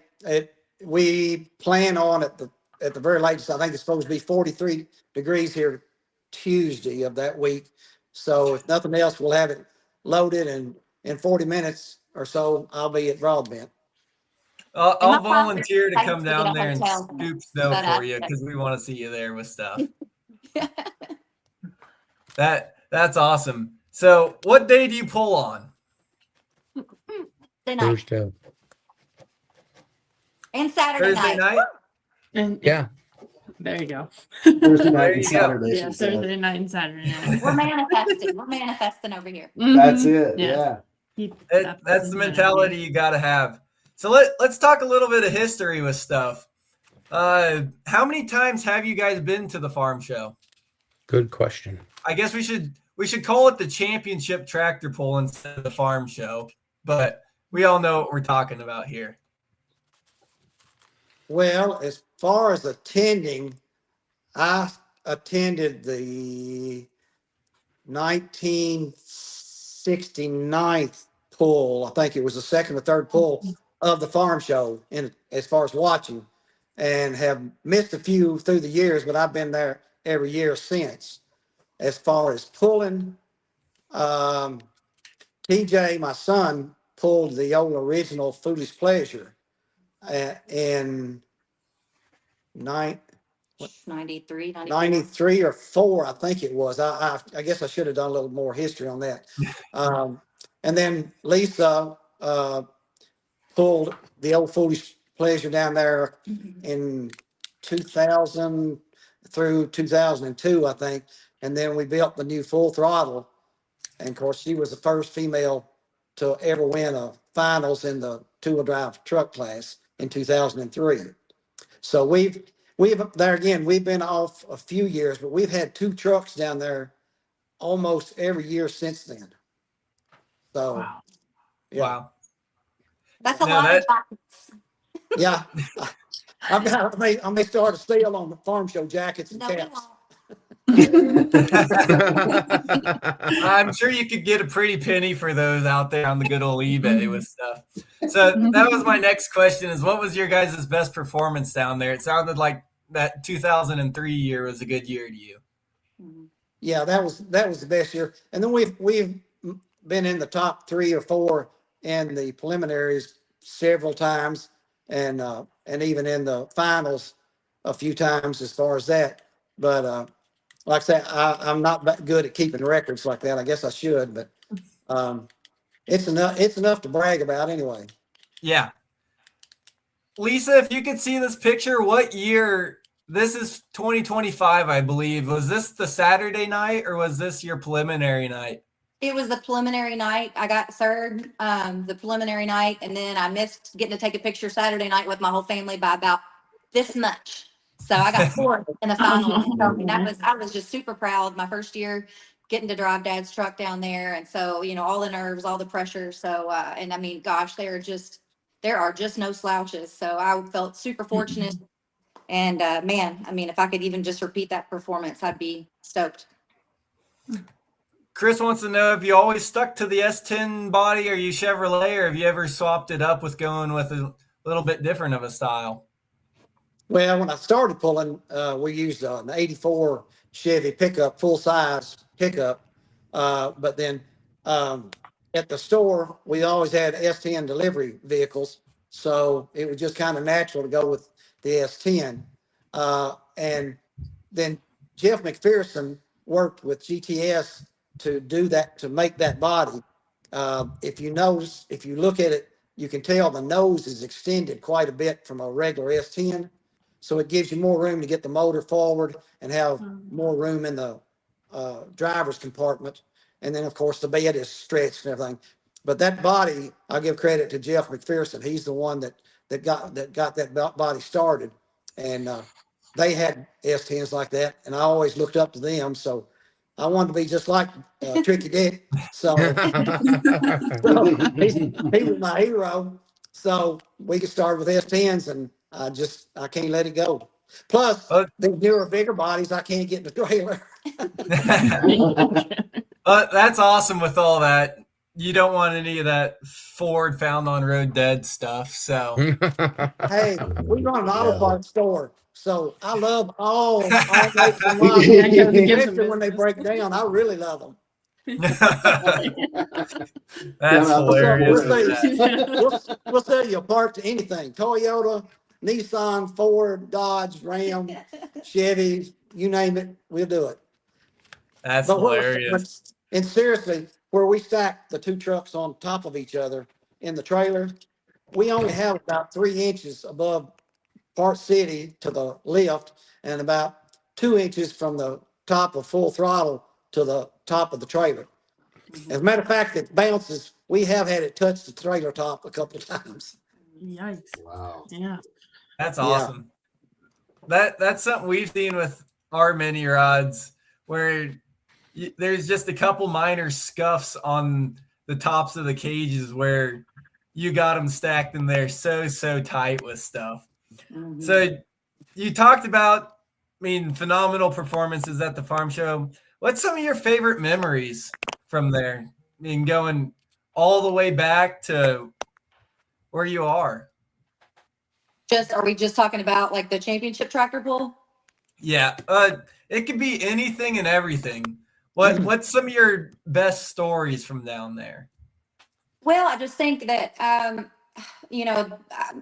we plan on at the very latest. I think it's supposed to be 43 degrees here Tuesday of that week. So if nothing else, we'll have it loaded, and in 40 minutes or so, I'll be at Broadbent. I'll volunteer to come down there and scoop snow for you because we want to see you there with stuff. That's awesome. So, what day do you pull on? Thursday. And Saturday night. And Yeah. there you go. Thursday night There and you go. Saturday. Yeah, she said. Thursday night and Saturday night. We're manifesting. We're manifesting over here. That's it. Yeah. Yeah. That's the mentality you got to have. So let's talk a little bit of history with stuff. How many times have you guys been to the farm show? Good question. I guess we should call it the championship tractor pull instead of the farm show, but we all know what we're talking about here. Well, as far as attending, I attended the 1969 pull. I think it was the second or third pull of the farm show as far as watching, and have missed a few through the years, but I've been there every year since. As far as pulling, TJ, my son, pulled the old original Foolish Pleasure in 93, 93 or 4, I think it was. I guess I should have done a little more history on that. And then Lisa pulled the old Foolish Pleasure down there in 2000 through 2002, I think. And then we built the new Full Throttle. And of course, she was the first female to ever win a finals in the two-wheel drive truck class in 2003. So we've there again, we've been off a few years, but we've had 2 trucks down there almost every year since then. So, Wow. yeah. Wow. That's a lot of jackets. Yeah. I may start a sale on the farm show jackets and No, we caps. won't. I'm sure you could get a pretty penny for those out there on the good old eBay with stuff. So that was my next question: is what was your guys' best performance down there? It sounded like that 2003 year was a good year to you. Yeah, that was the best year. And then we've been in the top 3 or 4 in the preliminaries several times, and even in the finals a few times as far as that. But like I say, I'm not that good at keeping records like that. I guess I should, but it's enough to brag about anyway. Yeah. Lisa, if you could see this picture, what year? This is 2025, I believe. Was this the Saturday night or was this your preliminary night? It was the preliminary night. I got third, the preliminary night, and then I missed getting to take a picture Saturday night with my whole family by about this much. So I got 4th in the final. So I was just super proud. My first year getting to drive Dad's truck down there, and so all the nerves, all the pressure. So and I mean, gosh, they are just there are just no slouches. So I felt super fortunate. And man, I mean, if I could even just repeat that performance, I'd be stoked. Chris wants to know if you always stuck to the S10 body, or you Chevrolet, or have you ever swapped it up with going with a little bit different of a style? Well, when I started pulling, we used an 84 Chevy pickup, full size pickup. But then at the store, we always had S10 delivery vehicles. So it was just kind of natural to go with the S10. And then Jeff McPherson worked with GTS to do that, to make that body. If you look at it, you can tell the nose is extended quite a bit from a regular S10. So it gives you more room to get the motor forward and have more room in the driver's compartment. And then, of course, the bed is stretched and everything. But that body, I give credit to Jeff McPherson. He's the one that got that body started. And they had S10s like that, and I always looked up to them. So I wanted to be just like Tricky Dick. So, he was my hero. So we could start with S10s, and I can't let it go. Plus, the newer, bigger bodies, I can't get in the trailer. That's awesome with all that. You don't want any of that Ford found on road dead stuff. So, hey, we run an auto parts store. So I love all makes and models. Especially when they break down, I really love them. That's hilarious. We'll sell you a part to anything: Toyota, Nissan, Ford, Dodge, Ram, Chevy, you name it, we'll do it. That's hilarious. And seriously, where we stack the two trucks on top of each other in the trailer, we only have about 3 inches above Park City to the lift, and about 2 inches from the top of full throttle to the top of the trailer. As a matter of fact, it bounces. We have had it touch the trailer top a couple of times. Yikes. Wow. Yeah. That's awesome. Yeah. That's something we've seen with our mini rods, where there's just a couple minor scuffs on the tops of the cages where you got them stacked in there so tight with stuff. Mm-hmm. So you talked about, phenomenal performances at the farm show. What's some of your favorite memories from there? Going all the way back to where you are. Are we just talking about like the championship tractor pull? Yeah. It could be anything and everything. What's some of your best stories from down there? Well, I just think that,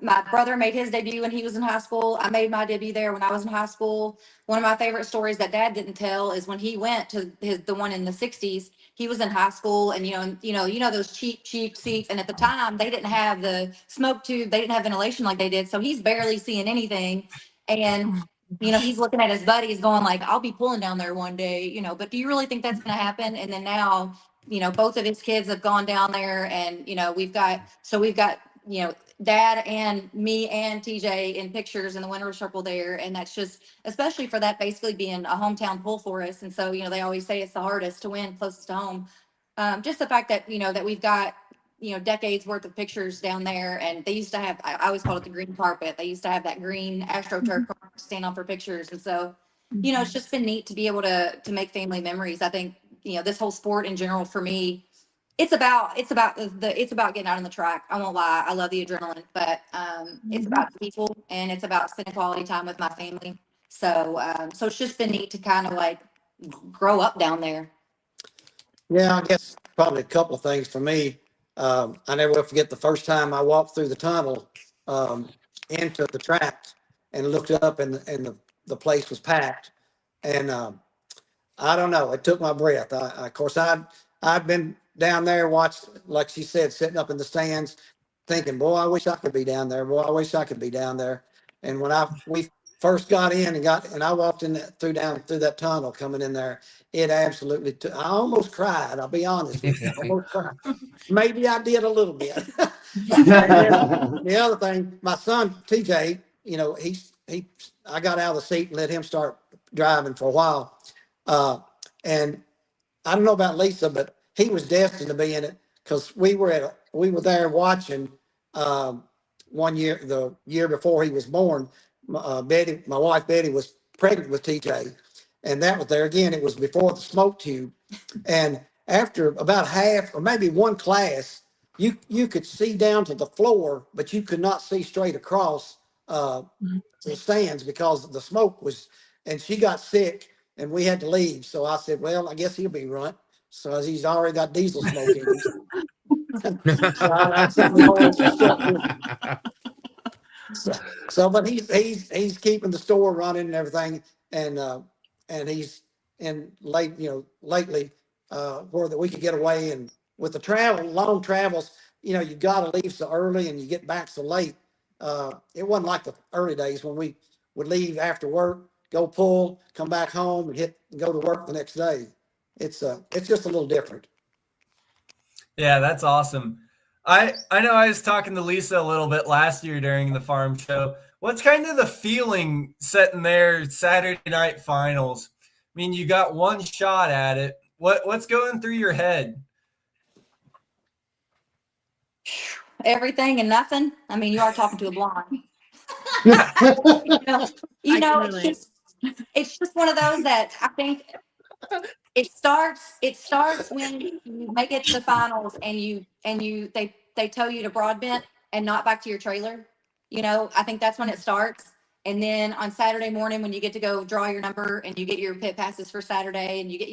my brother made his debut when he was in high school. I made my debut there when I was in high school. One of my favorite stories that Dad didn't tell is when he went to the one in the 60s. He was in high school, and those cheap seats. And at the time, they didn't have the smoke tube. They didn't have ventilation like they did. So he's barely seeing anything. And he's looking at his buddies going like, I'll be pulling down there one day, but do you really think that's going to happen? And then now, both of his kids have gone down there, and, we've got Dad and me and TJ in pictures in the winner's circle there. And that's just, especially for that basically being a hometown pull for us. And so, they always say it's the hardest to win closest to home. Just the fact that, that we've got, decades worth of pictures down there. And they used to have, I always call it the green carpet. They used to have that green AstroTurf to stand on for pictures. And so, it's just been neat to be able to make family memories. I think, this whole sport in general for me, it's about getting out on the track. I won't lie. I love the adrenaline, but it's about the people, and it's about spending quality time with my family. So it's just been neat to kind of like grow up down there. Yeah, I guess probably a couple of things for me. I never will forget the first time I walked through the tunnel into the track and looked up, and the place was packed. And I don't know, it took my breath. Of course, I've been down there, watched, like she said, sitting up in the stands, thinking, boy, I wish I could be down there. Boy, I wish I could be down there. And when we first got in and I walked in through that tunnel coming in there, it absolutely I almost cried. I'll be honest with you. I almost cried. Maybe I did a little bit. The other thing, my son TJ, I got out of the seat and let him start driving for a while. And I don't know about Lisa, but he was destined to be in it, because we were there watching the year before he was born, Betty, my wife Betty, was pregnant with TJ, and that was there again. It was before the smoke tube, and after about half or maybe one class, you could see down to the floor, but you could not see straight across the stands because the smoke was. And she got sick, and we had to leave. So I said, "Well, I guess he'll be runt." So he's already got diesel smoke in him. So I sent me home to shut this. So, but he's keeping the store running and everything, and he's in lately where that we could get away, and with the long travels, you got to leave so early and you get back so late. It wasn't like the early days when we would leave after work, go pull, come back home, and go to work the next day. It's just a little different. Yeah, that's awesome. I know I was talking to Lisa a little bit last year during the farm show. What's kind of the feeling sitting there Saturday night finals? I mean, you got one shot at it. What's going through your head? Everything and nothing. I mean, you are talking to a blonde. It's just one of those that I think it starts when you make it to the finals and they tell you to broadbent and not back to your trailer. I think that's when it starts. And then on Saturday morning, when you get to go draw your number and you get your pit passes for Saturday and you get,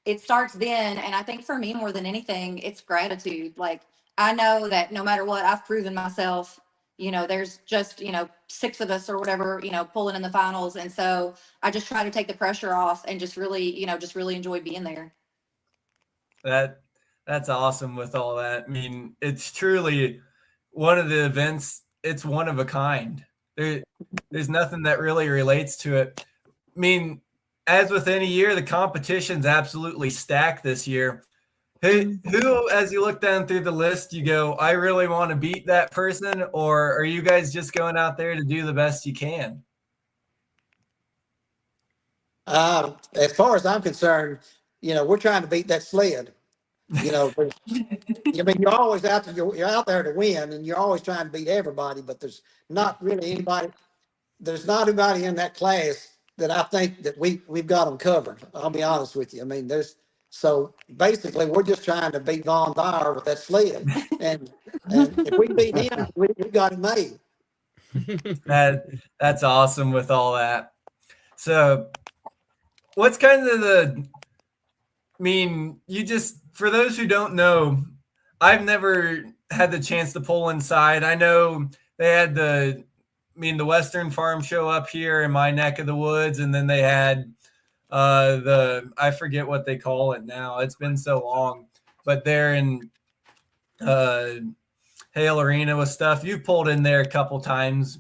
it starts then. And I think for me, more than anything, it's gratitude. Like, I know that no matter what, I've proven myself. There's just, 6 of us or whatever, pulling in the finals. And so I just try to take the pressure off and just really enjoy being there. That's awesome with all that. I mean, it's truly one of the events. It's one of a kind. There's nothing that really relates to it. I mean, as with any year, the competition's absolutely stacked this year. Who, as you look down through the list, you go, I really want to beat that person, or are you guys just going out there to do the best you can? As far as I'm concerned, we're trying to beat that sled. I mean, you're always out there, you're out there to win, and you're always trying to beat everybody, but there's not really anybody. There's not anybody in that class that I think that we've got them covered. I'll be honest with you. I mean, so basically we're just trying to beat Von Dyer with that sled, and if we beat him, we got him made. That's awesome with all that. So, what's kind of for those who don't know, I've never had the chance to pull inside. I know they had the Western Farm Show up here in my neck of the woods, and then they had I forget what they call it now. It's been so long, but they're in Hale Arena with stuff. You've pulled in there a couple times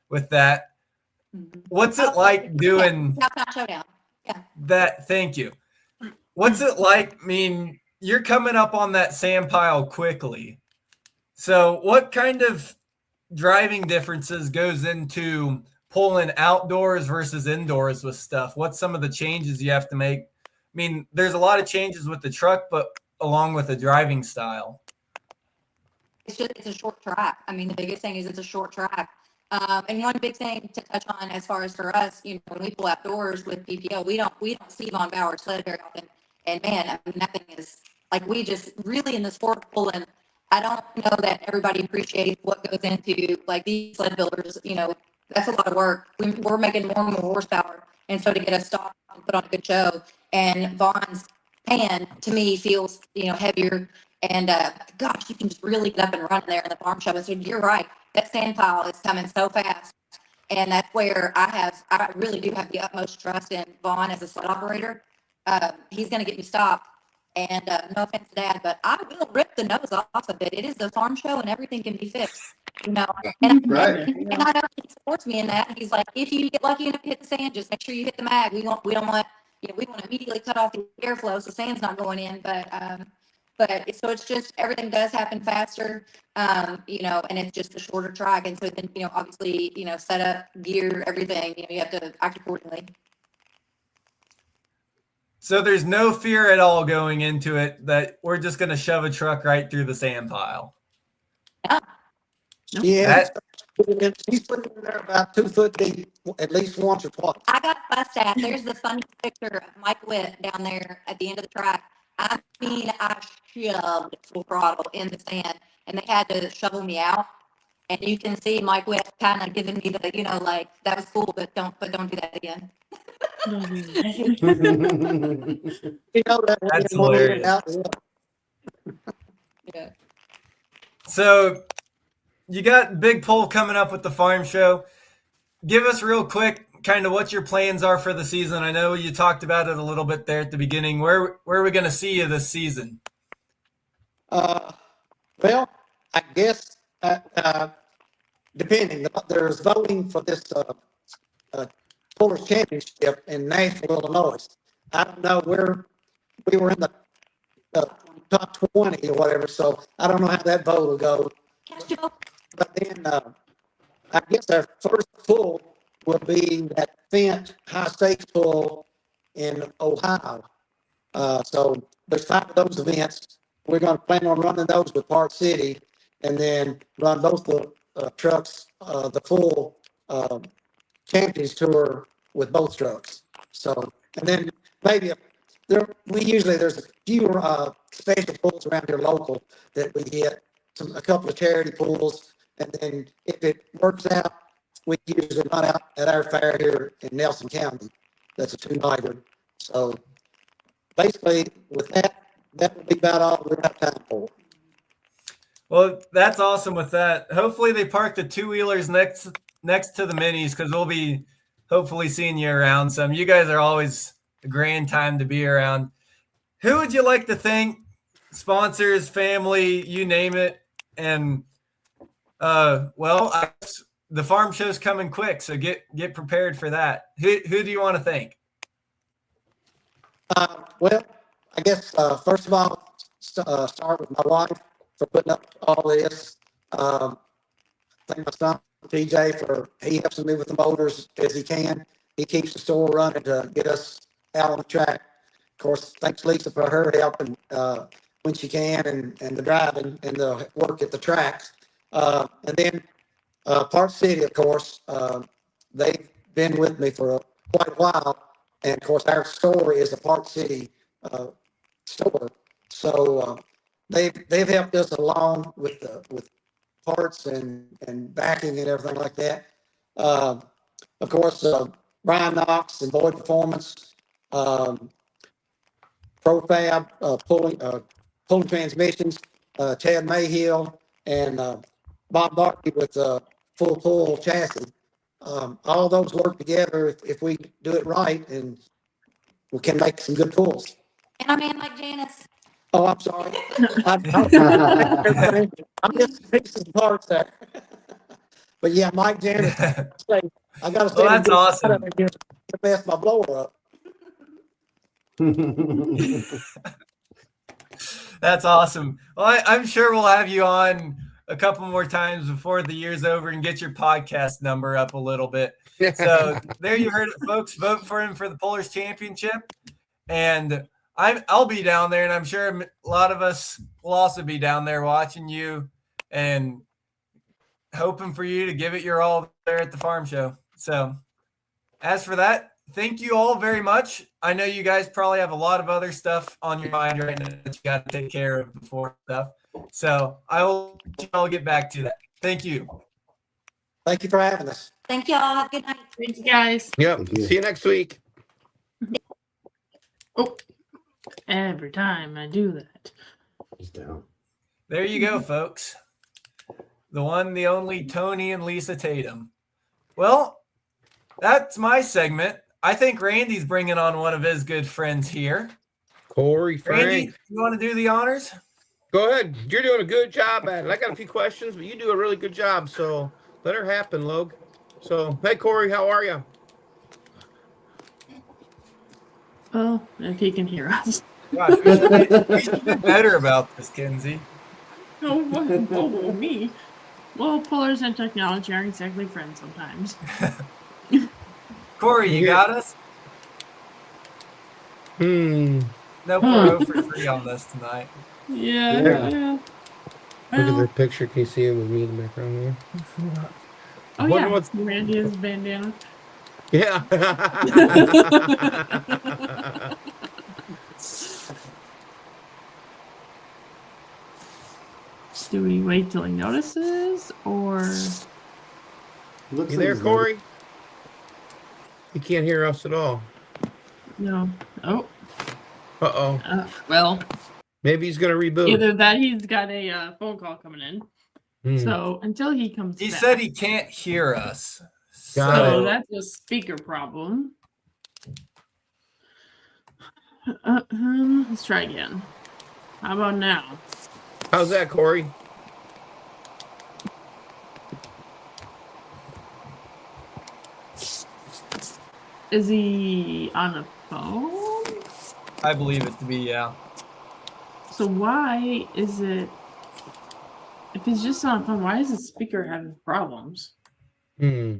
with that. What's it like doing that? Thank you. What's it like? I mean, you're coming up on that sand pile quickly. So what kind of driving differences goes into pulling outdoors versus indoors with stuff? What's some of the changes you have to make? I mean, there's a lot of changes with the truck, but along with the driving style. It's a short track. I mean, the biggest thing is it's a short track. And one big thing to touch on as far as for us, when we pull outdoors with PPO, we don't see Von Bauer sled very often. And man, I mean, that thing is like, we just really in the sport pulling. I don't know that everybody appreciates what goes into like these sled builders. That's a lot of work. We're making more and more horsepower. And so to get us stopped and put on a good show, and Vaughn's pan to me feels, heavier. And gosh, you can just really get up and run there in the farm shop. I said, you're right. That sand pile is coming so fast. And that's where I really do have the utmost trust in Vaughn as a sled operator. He's going to get me stopped. And no offense to Dad, but I will rip the nose off of it. It is the farm show, and everything can be fixed. And Right. and I know he supports me in that. He's like, if you get lucky enough to hit the sand, just make sure you hit the mag. We don't want, we want to immediately cut off the airflow so sand's not going in. But it's just everything does happen faster, and it's just a shorter track. And so then, obviously, set up, gear, everything, you have to act accordingly. So there's no fear at all going into it that we're just going to shove a truck right through the sand pile. Yeah. Yeah, she's put in there about 2 foot deep, at least once or twice. I got fussed at. There's the funny picture of Mike Witt down there at the end of the track. I mean, I shoved full throttle in the sand, and they had to shovel me out. And you can see Mike Witt kind of giving me the, like, that was cool, but don't do that again. Don't do that. You know that That's hilarious. Yeah. So you got big pull coming up with the farm show. Give us real quick kind of what your plans are for the season. I know you talked about it a little bit there at the beginning. Where are we going to see you this season? Well, I guess depending, there's voting for this Pullers Championship in Nashville, Illinois. I don't know where we were in the top 20 or whatever, so I don't know how that vote will go. But then I guess our first pull will be that Fent High Stakes pull in Ohio. So there's 5 of those events. We're going to plan on running those with Park City, and then run both the trucks, the full Champions Tour with both trucks. So, and then maybe there's a few special pulls around here local that we hit, a couple of charity pulls, and then if it works out, we usually run out at our fair here in Nelson County. That's a 2-nighter. So basically, with that would be about all we're have time for. Well, that's awesome with that. Hopefully they park the 2-wheelers next to the minis, because we'll be hopefully seeing you around some. You guys are always a grand time to be around. Who would you like to thank? Sponsors, family, you name it. And the farm show's coming quick, so get prepared for that. Who do you want to thank? Well, I guess first of all, start with my wife for putting up all this. Thank my son TJ he helps me with the motors as he can. He keeps the store running to get us out on the track. Of course, thanks Lisa for her help and when she can, and the driving and the work at the tracks. And then Park City, of course, they've been with me for quite a while. And of course, our store is a Park City store. So they've helped us along with parts and backing and everything like that. Of course, Brian Knox and Boyd Performance, ProFab, pulling transmissions, Chad Mayhill, and Bob Barkley with full pull chassis. All those work together if we do it right, and we can make some good pulls. And a man like Janice. Oh, I'm sorry. I'm just pieces and parts there. But yeah, Mike Janice, I got to say, that's awesome. To mess my blower up. That's awesome. Well, I'm sure we'll have you on a couple more times before the year's over and get your podcast number up a little bit. So there you heard it, folks. Vote for him for the Pullers Championship. And I'll be down there, and I'm sure a lot of us will also be down there watching you and hoping for you to give it your all there at the farm show. So as for that, thank you all very much. I know you guys probably have a lot of other stuff on your mind right now that you got to take care of before stuff. So I will I'll get back to that. Thank you. Thank you for having us. Thank y'all. Have a good night. Thanks, guys. Yep. See you next week. Oh, every time I do that. He's down. There you go, folks. The one, the only Tony and Lisa Tatum. Well, that's my segment. I think Randy's bringing on one of his good friends here. Cory Franks. Randy, you want to do the honors? Go ahead. You're doing a good job at it. I got a few questions, but you do a really good job. So let her happen, Log. So, hey, Cory, how are you? Oh, if he can hear us. Gosh, we should be better about this, Kinsey. Oh, me. Well, pullers and technology aren't exactly friends sometimes. Cory, you got us? Hmm. No, we're 0 for 3 on this tonight. Yeah. Look at Well, the picture. Can you see it with me in the background here? oh Wonder yeah, what- see Randy's bandana. Yeah. Do we wait till he notices, or Looks You like there, he's Cory? He can't hear us at all. no? Oh, Uh-oh. well, Maybe he's gonna reboot. either that he's got a phone call coming in. Hmm. So until he comes He back, said he can't hear us. Got so it. that's a speaker problem. Let's try again. How about now? How's that, Cory? Is he on a phone? I believe it to be, yeah. So why is it? If he's just on a phone, why is the speaker having problems? Hmm.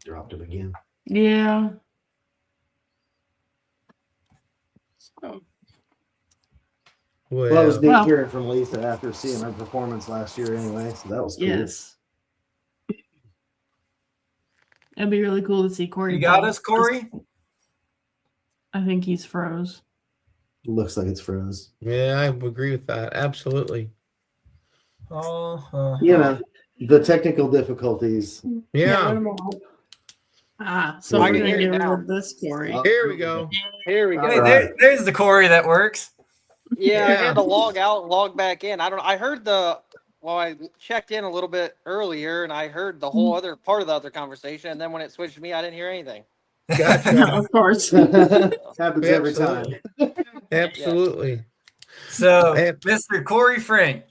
dropped it again. Yeah. So, Well, it was neat Well- hearing from Lisa after seeing her performance last year anyway, so that was cool. yes. It'd be really cool to see Cory. You got Ball. us, Cory? I think he's froze. Looks like it's froze. Yeah, I agree with that. Absolutely. Oh, You know, the technical difficulties. Yeah. So I we're can gonna hear get you rid now. of this Cory. Here we go. Here we go. Hey, Right. there's the Cory that works. Yeah, I Yeah. had to log out, and log back in. I heard I checked in a little bit earlier, and I heard the whole other part of the other conversation. And then when it switched to me, I didn't hear anything. Gotcha. Of course. Happens every time. Absolutely. So, Hey. Mr. Cory Frank,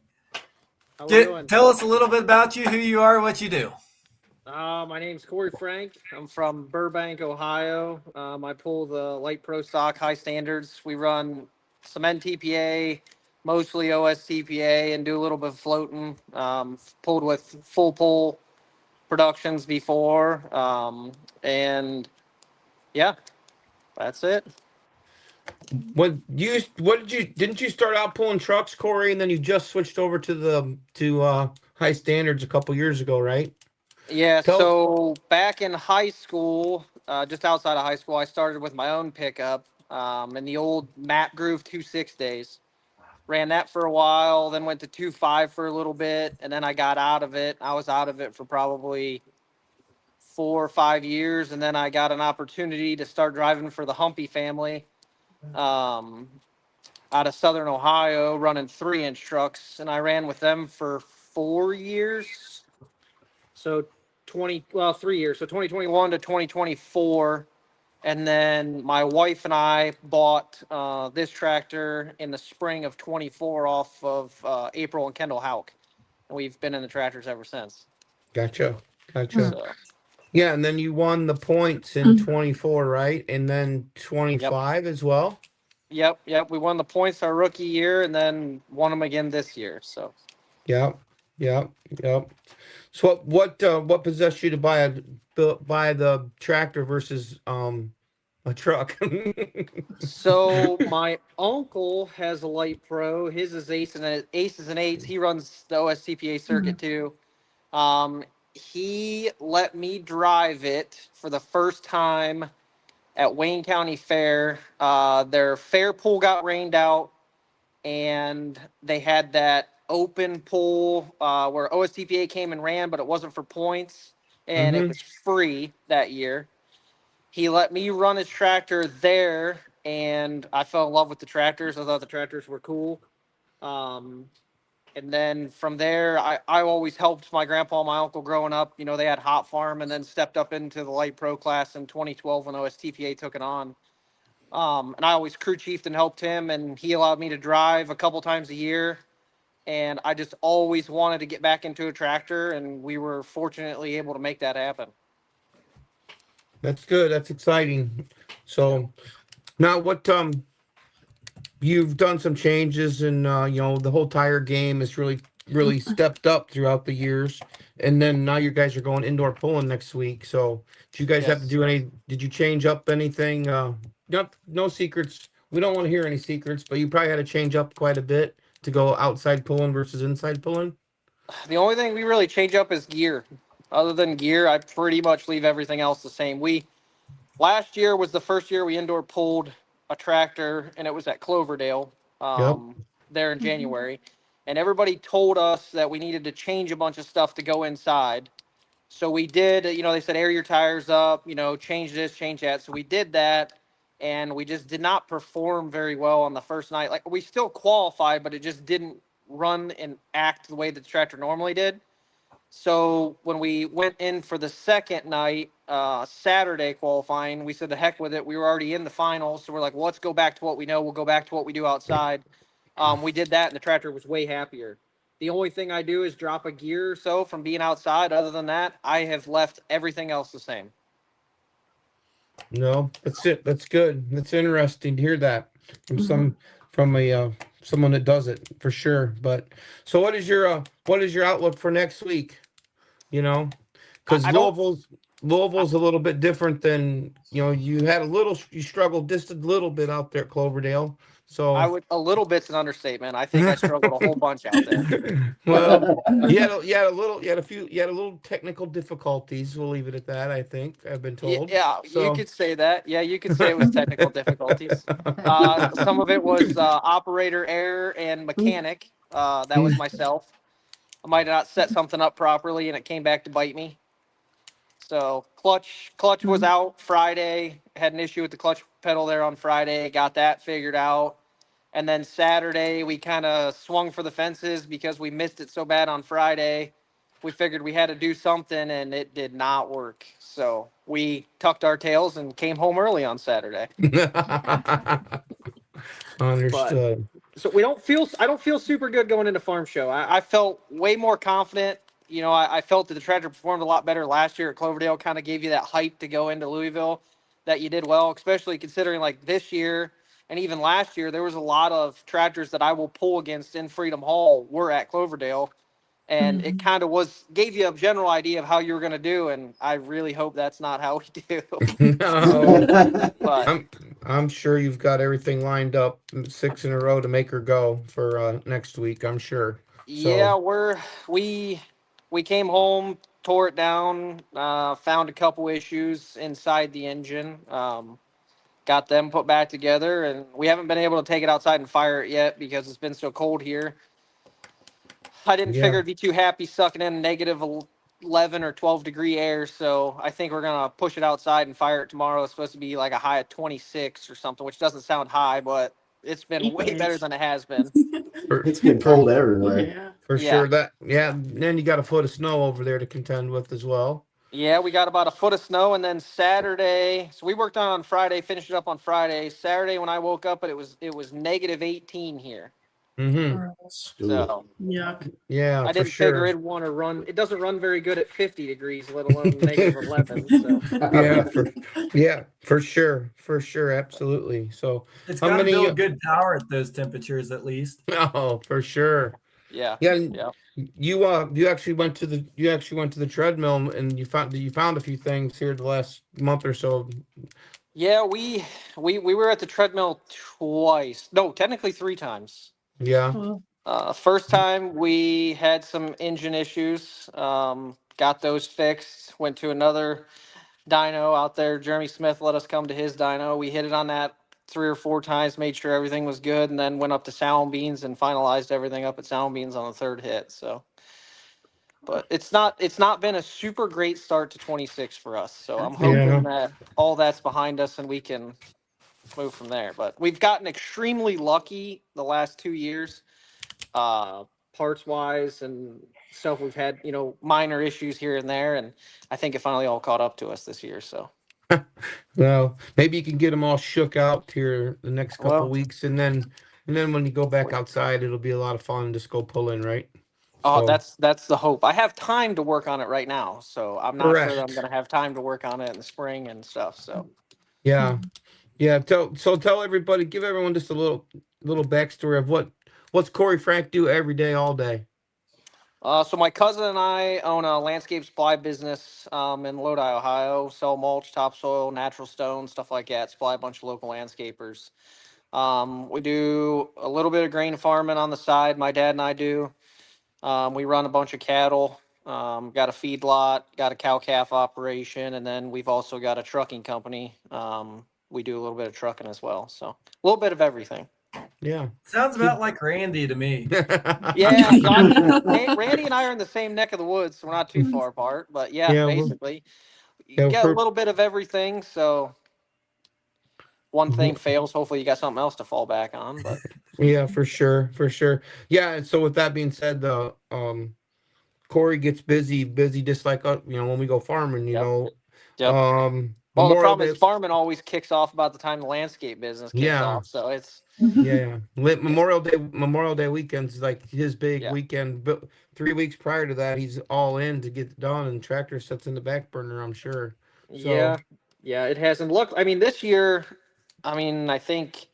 How we doing? tell us a little bit about you, who you are, what you do. My name's Cory Frank. I'm from Burbank, Ohio. I pull the light pro stock high standards. We run some NTPA, mostly OSTPA, and do a little bit of floating. Pulled with full pull productions before. And yeah, that's it. Didn't you start out pulling trucks, Cory, and then you just switched over to high standards a couple years ago, right? Yeah, Tell- so back in high school, just outside of high school, I started with my own pickup in the old Map Groove 2.6 days. Ran that for a while, then went to 2.5 for a little bit, and then I got out of it. I was out of it for probably 4 or 5 years, and then I got an opportunity to start driving for the Humpy family out of Southern Ohio, running 3-inch trucks, and I ran with them for 4 years. So 3 years, so 2021 to 2024. And then my wife and I bought this tractor in the spring of 24 off of April and Kendall Hauk. And we've been in the tractors ever since. Gotcha. So, Yeah, and then you won the points in 24, right? And then 25 as well. yep. We won the points our rookie year and then won them again this year. So, Yep. So what possessed you to buy the tractor versus a truck? so my uncle has a light pro. His is aces and eights. He runs the OSTPA circuit too. He let me drive it for the first time at Wayne County Fair. Their fair pool got rained out, and they had that open pool where OSTPA came and ran, but it wasn't for points, and it was free that year. He let me run his tractor there, and I fell in love with the tractors. I thought the tractors were cool. And then from there, I always helped my grandpa and my uncle growing up. You know, they had Hot Farm and then stepped up into the light pro class in 2012 when OSTPA took it on. And I always crew chiefed and helped him, and he allowed me to drive a couple times a year. And I just always wanted to get back into a tractor, and we were fortunately able to make that happen. That's good. That's exciting. So now what you've done some changes and the whole tire game has really stepped up throughout the years. And then now you guys are going indoor pulling next week. So do you guys have to Yes. do did you change up anything no secrets. We don't want to hear any secrets, but you probably had to change up quite a bit to go outside pulling versus inside pulling. The only thing we really change up is gear. Other than gear, I pretty much leave everything else the same. Last year was the first year we indoor pulled a tractor, and it was at Cloverdale, Yep. there in January. And everybody told us that we needed to change a bunch of stuff to go inside. So we did, they said air your tires up, change this, change that. So we did that, and we just did not perform very well on the first night. Like, we still qualified, but it just didn't run and act the way that the tractor normally did. So when we went in for the second night, Saturday qualifying, we said the heck with it. We were already in the finals, so we're like, well, let's go back to what we know. We'll go back to what we do outside. We did that, and the tractor was way happier. The only thing I do is drop a gear or so from being outside. Other than that, I have left everything else the same. No, that's it. That's good. That's interesting to hear that from someone that does it for sure. But so what is your outlook for next week? Because Louisville's a little bit different than you struggled just a little bit out there at Cloverdale. So a little bit's an understatement. I think I struggled a whole bunch out there. Well, you had a little technical difficulties. We'll leave it at that. I think I've been told. Yeah, So. you could say that. Yeah, you could say it was technical difficulties. Some of it was operator error and mechanic. That was myself. I might have not set something up properly, and it came back to bite me. So clutch was out Friday. Had an issue with the clutch pedal there on Friday. Got that figured out. And then Saturday, we kind of swung for the fences because we missed it so bad on Friday. We figured we had to do something, and it did not work. So we tucked our tails and came home early on Saturday. Understood. So I don't feel super good going into farm show. I felt way more confident. I felt that the tractor performed a lot better last year at Cloverdale, kind of gave you that hype to go into Louisville that you did well, especially considering like this year and even last year, there was a lot of tractors that I will pull against in Freedom Hall were at Cloverdale. And it kind of gave you a general idea of how you were going to do. And I really hope that's not how we do. No, But I'm sure you've got everything lined up 6 in a row to make her go for next week. I'm sure. Yeah, we came home, tore it down, found a couple issues inside the engine, got them put back together, and we haven't been able to take it outside and fire it yet because it's been so cold here. I didn't figure it'd be too happy sucking in negative 11 or 12 degree air, so I think we're gonna push it outside and fire it tomorrow. It's supposed to be like a high of 26 or something, which doesn't sound high, but it's been way better than it has been. It's been cold everywhere. Yeah. For sure. Then you got a foot of snow over there to contend with as well. Yeah, we got about a foot of snow, and then Saturday. So we worked on Friday, finished it up on Friday. Saturday, when I woke up, it was negative 18 here. Mm-hmm. So Yuck. Yeah, I for didn't sure. figure it'd want to run. It doesn't run very good at 50 degrees, let alone negative 11. So For sure, absolutely. So It's how got to many? build good power at those temperatures, at least. Oh, for sure. yeah. You actually went to the treadmill and you found a few things here the last month or so. Yeah, we were at the treadmill twice. No, technically 3 times. Yeah. First time we had some engine issues. Got those fixed. Went to another dyno out there. Jeremy Smith let us come to his dyno. We hit it on that 3 or 4 times, made sure everything was good, and then went up to Sound Beans and finalized everything up at Sound Beans on the 3rd hit. So, but it's not been a super great start to 26 for us. So I'm hoping that all that's behind us and we can move from there. But we've gotten extremely lucky the last 2 years, parts wise and stuff. We've had minor issues here and there, and I think it finally all caught up to us this year. So. Well, maybe you can get them all shook out here the next couple weeks, and then when you go back outside, it'll be a lot of fun to just go pull in, right? Oh, that's the hope. I have time to work on it right now, so I'm not sure that I'm going to have time to work on it in the spring and stuff. So. Yeah. Tell everybody, give everyone just a little backstory of what's Cory Frank do every day, all day. So my cousin and I own a landscape supply business in Lodi, Ohio. Sell mulch, topsoil, natural stone, stuff like that. Supply a bunch of local landscapers. We do a little bit of grain farming on the side. My dad and I do. We run a bunch of cattle. Got a feedlot, got a cow calf operation, and then we've also got a trucking company. We do a little bit of trucking as well. So a little bit of everything. Yeah. Sounds about like Randy to me. Yeah, so I mean, Randy and I are in the same neck of the woods, so we're not too far apart. But yeah, Yeah, basically, you yeah, get a little bit of everything. So one thing mhm. fails, hopefully you got something else to fall back on. But Yeah, for sure, for sure. Yeah, and so with that being said, the Cory gets busy just like when we go farming, yep, yep. Well, the Memorial problem Day. is farming always kicks off about the time the landscape business kicks Yeah, off. So it's yeah. Memorial Day weekend's like his big yeah, weekend. But 3 weeks prior to that, he's all in to get it done, and tractor sits in the back burner, I'm sure. So yeah, yeah. It hasn't looked. I mean, this year, I mean, I think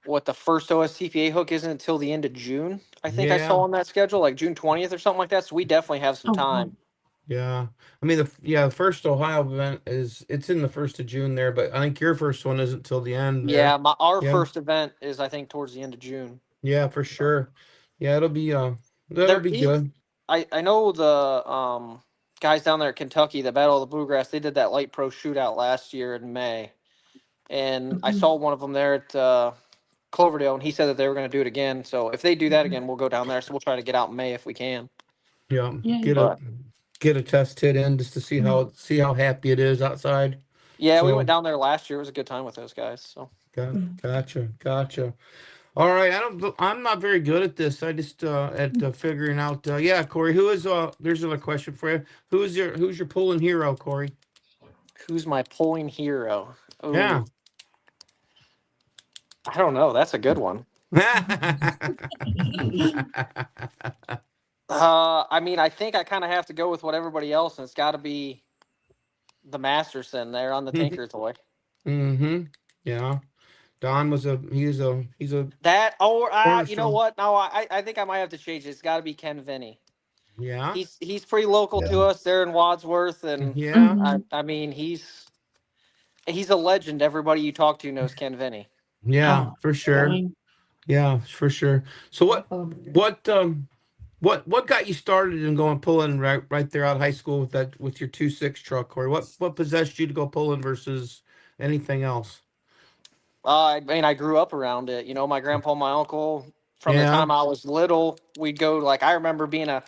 what the first OSTPA hook isn't until the end of June. I think I saw yeah, on that schedule, like June 20th or something like that. So we definitely have some Oh, wow. time. yeah. I mean, the first Ohio event it's in the 1st of June there, but I think your first one isn't till the end Yeah, there. our Yeah, first event is I think towards the end of June. yeah, for sure. Yeah, that'll There be is good. I know the guys down there at Kentucky, the Battle of the Bluegrass, they did that light pro shootout last year in May. And I saw one of them there at Cloverdale, and he said that they were going to do it again. So if they do that again, we'll go down there. So we'll try to get out in May if we can. Yeah, Yeah. But get a test hit in just to see how happy it is outside. yeah, we went So down there last year. It was a good time with those guys. So gotcha. All right, I'm not very good at this. I just at figuring out. Yeah, Cory, who is there's another question for you. Who's your pulling hero, Cory? who's my pulling hero? Yeah. Oh, I don't know. That's a good one. I mean, I think I kind of have to go with what everybody else, and it's got to be the Masterson there on the Tinker toy. Mm-hmm. Yeah. Don was he's a That or you know cornerstone. what? No, I think I might have to change it. It's got to be Ken Vinny. Yeah. He's pretty local to Yeah. us there in Wadsworth, and Yeah. Mhm. I mean he's a legend. Everybody you talk to knows Ken Vinny. Yeah, Oh, for sure. dang. Yeah, for sure. So what got you started in going pulling right there out of high school with your 2.6 truck, Cory? What possessed you to go pulling versus anything else? I mean, I grew up around it. You know, my grandpa, and my uncle. From the Yeah. time I was little, we'd go. Like I remember being a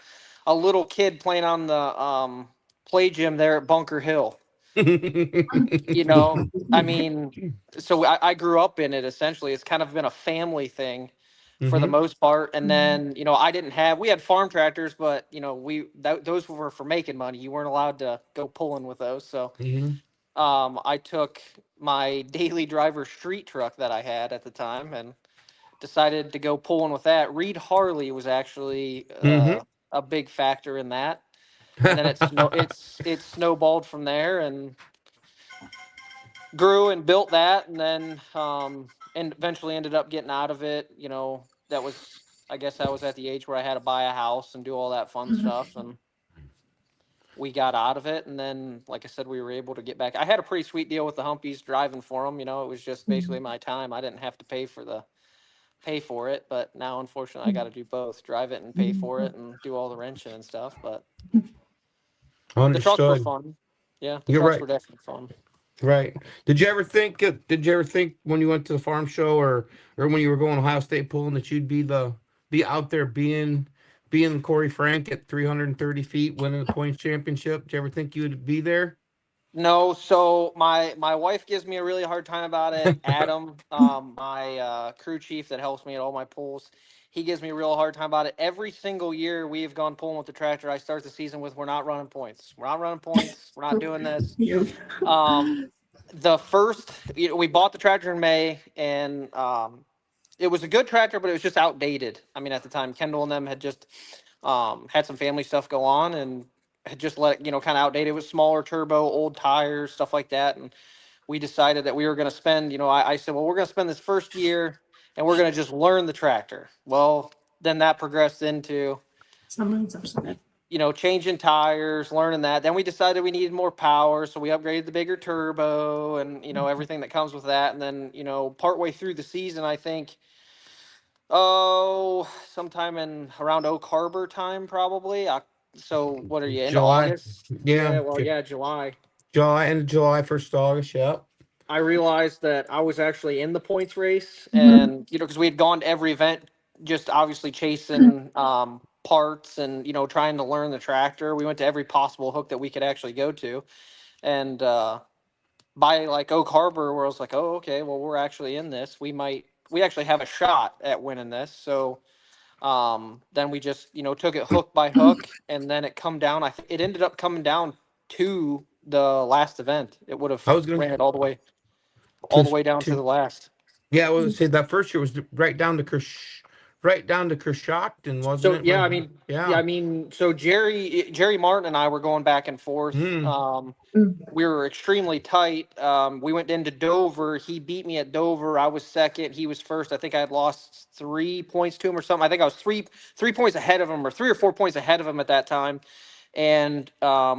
little kid playing on the play gym there at Bunker Hill. You know, I mean, so I grew up in it. Essentially, it's kind of been a family thing for the Mm-hmm. most part. And then we had farm tractors, but those were for making money. You weren't allowed to go pulling with those. So Mm-hmm. I took my daily driver street truck that I had at the time and decided to go pulling with that. Reed Harley was actually a big factor in that. And then it snowballed from there and grew and built that, and then and eventually ended up getting out of it. That was, I guess I was at the age where I had to buy a house and do all that fun stuff, and we got out of it. And then, like I said, we were able to get back. I had a pretty sweet deal with the Humpies driving for them. It was just basically my time. I didn't have to pay for it, but now unfortunately I got to do both: drive it and pay for it, and do all the wrenching and stuff. But the trucks were Understood. fun. Yeah, the You're trucks right. were definitely fun. Right. Did you ever think when you went to the farm show or when you were going to Ohio State pulling that you'd be out there being Cory Frank at 330 feet winning the points championship? Did you ever think you would be there? No, so my wife gives me a really hard time about it. Adam, my crew chief that helps me at all my pulls, he gives me a real hard time about it. Every single year we've gone pulling with the tractor, I start the season with we're not running points. We're not running points. We're not doing this. Yep. The first, we bought the tractor in May, and it was a good tractor, but it was just outdated. I mean, at the time, Kendall and them had just had some family stuff go on, and had just let it, kind of outdated. It was smaller turbo, old tires, stuff like that. And we decided that we were going to spend, I said, well, we're going to spend this first year and we're going to just learn the tractor. Well, then that progressed into Someone's upset. you know, changing tires, learning that. Then we decided we needed more power, so we upgraded the bigger turbo and, you know, everything that comes with that. And then, you know, partway through the season, I think, sometime in around Oak Harbor time, probably. So what are you, into July. August? Yeah. Well, yeah, July. July, end of July, 1st August. Yep. I realized that I was actually in the points race, Mhm. and you know, because we had gone to every event, just obviously chasing parts and, you know, trying to learn the tractor. We went to every possible hook that we could actually go to, and by like Oak Harbor, where I was like, oh, okay, well, we're actually in this. We actually have a shot at winning this. So then we just, you know, took it hook by hook, and then it come down. It ended up coming down to the last event. It would have I was gonna ran it all the way down to to the last. yeah. I would say that first year was right down to right down to Coshocton, wasn't So it? yeah, Right? I mean, Yeah. so Jerry Martin and I were going back and forth. Mm. We were extremely tight. We went into Dover. He beat me at Dover. I was second. He was first. I think I had lost 3 points to him or something. I think I was three points ahead of him, or 3 or 4 points ahead of him at that time. And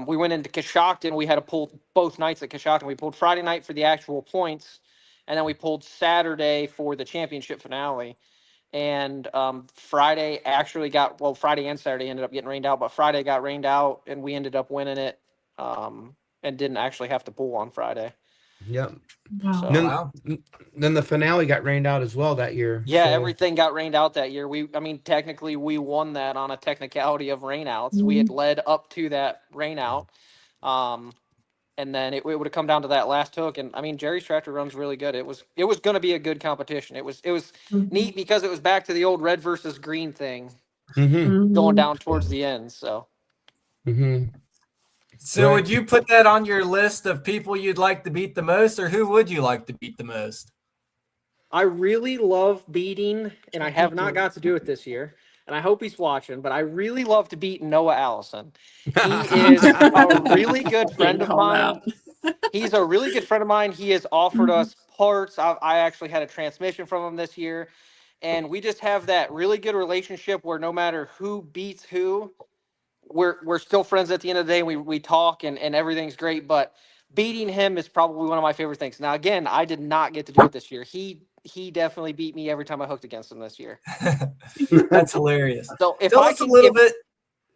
we went into Coshocton. We had to pull both nights at Coshocton. We pulled Friday night for the actual points, and then we pulled Saturday for the championship finale. And Friday and Saturday ended up getting rained out, but Friday got rained out, and we ended up winning it, and didn't actually have to pull on Friday. Yep. Wow. So Then the finale got rained out as well that year. yeah, so. everything got rained out that year. Technically we won that on a technicality of rainouts. We had led up to that rainout. And then it would have come down to that last hook. And I mean, Jerry's tractor runs really good. It was going to be a good competition. It was neat because it was back to the old red versus green thing going down towards the end. So. So Right. would you put that on your list of people you'd like to beat the most, or who would you like to beat the most? I really love beating, and I have not got to do it this year, and I hope he's watching, but I really love to beat Noah Allison. He is a really good friend of mine. He's a really good friend of mine. He has offered us parts. I actually had a transmission from him this year, and we just have that really good relationship where no matter who beats who, we're still friends at the end of the day. We talk and everything's great, but beating him is probably one of my favorite things. Now, again, I did not get to do it this year. He definitely beat me every time I hooked against him this year. That's hilarious. So if Tell I us a can little bit.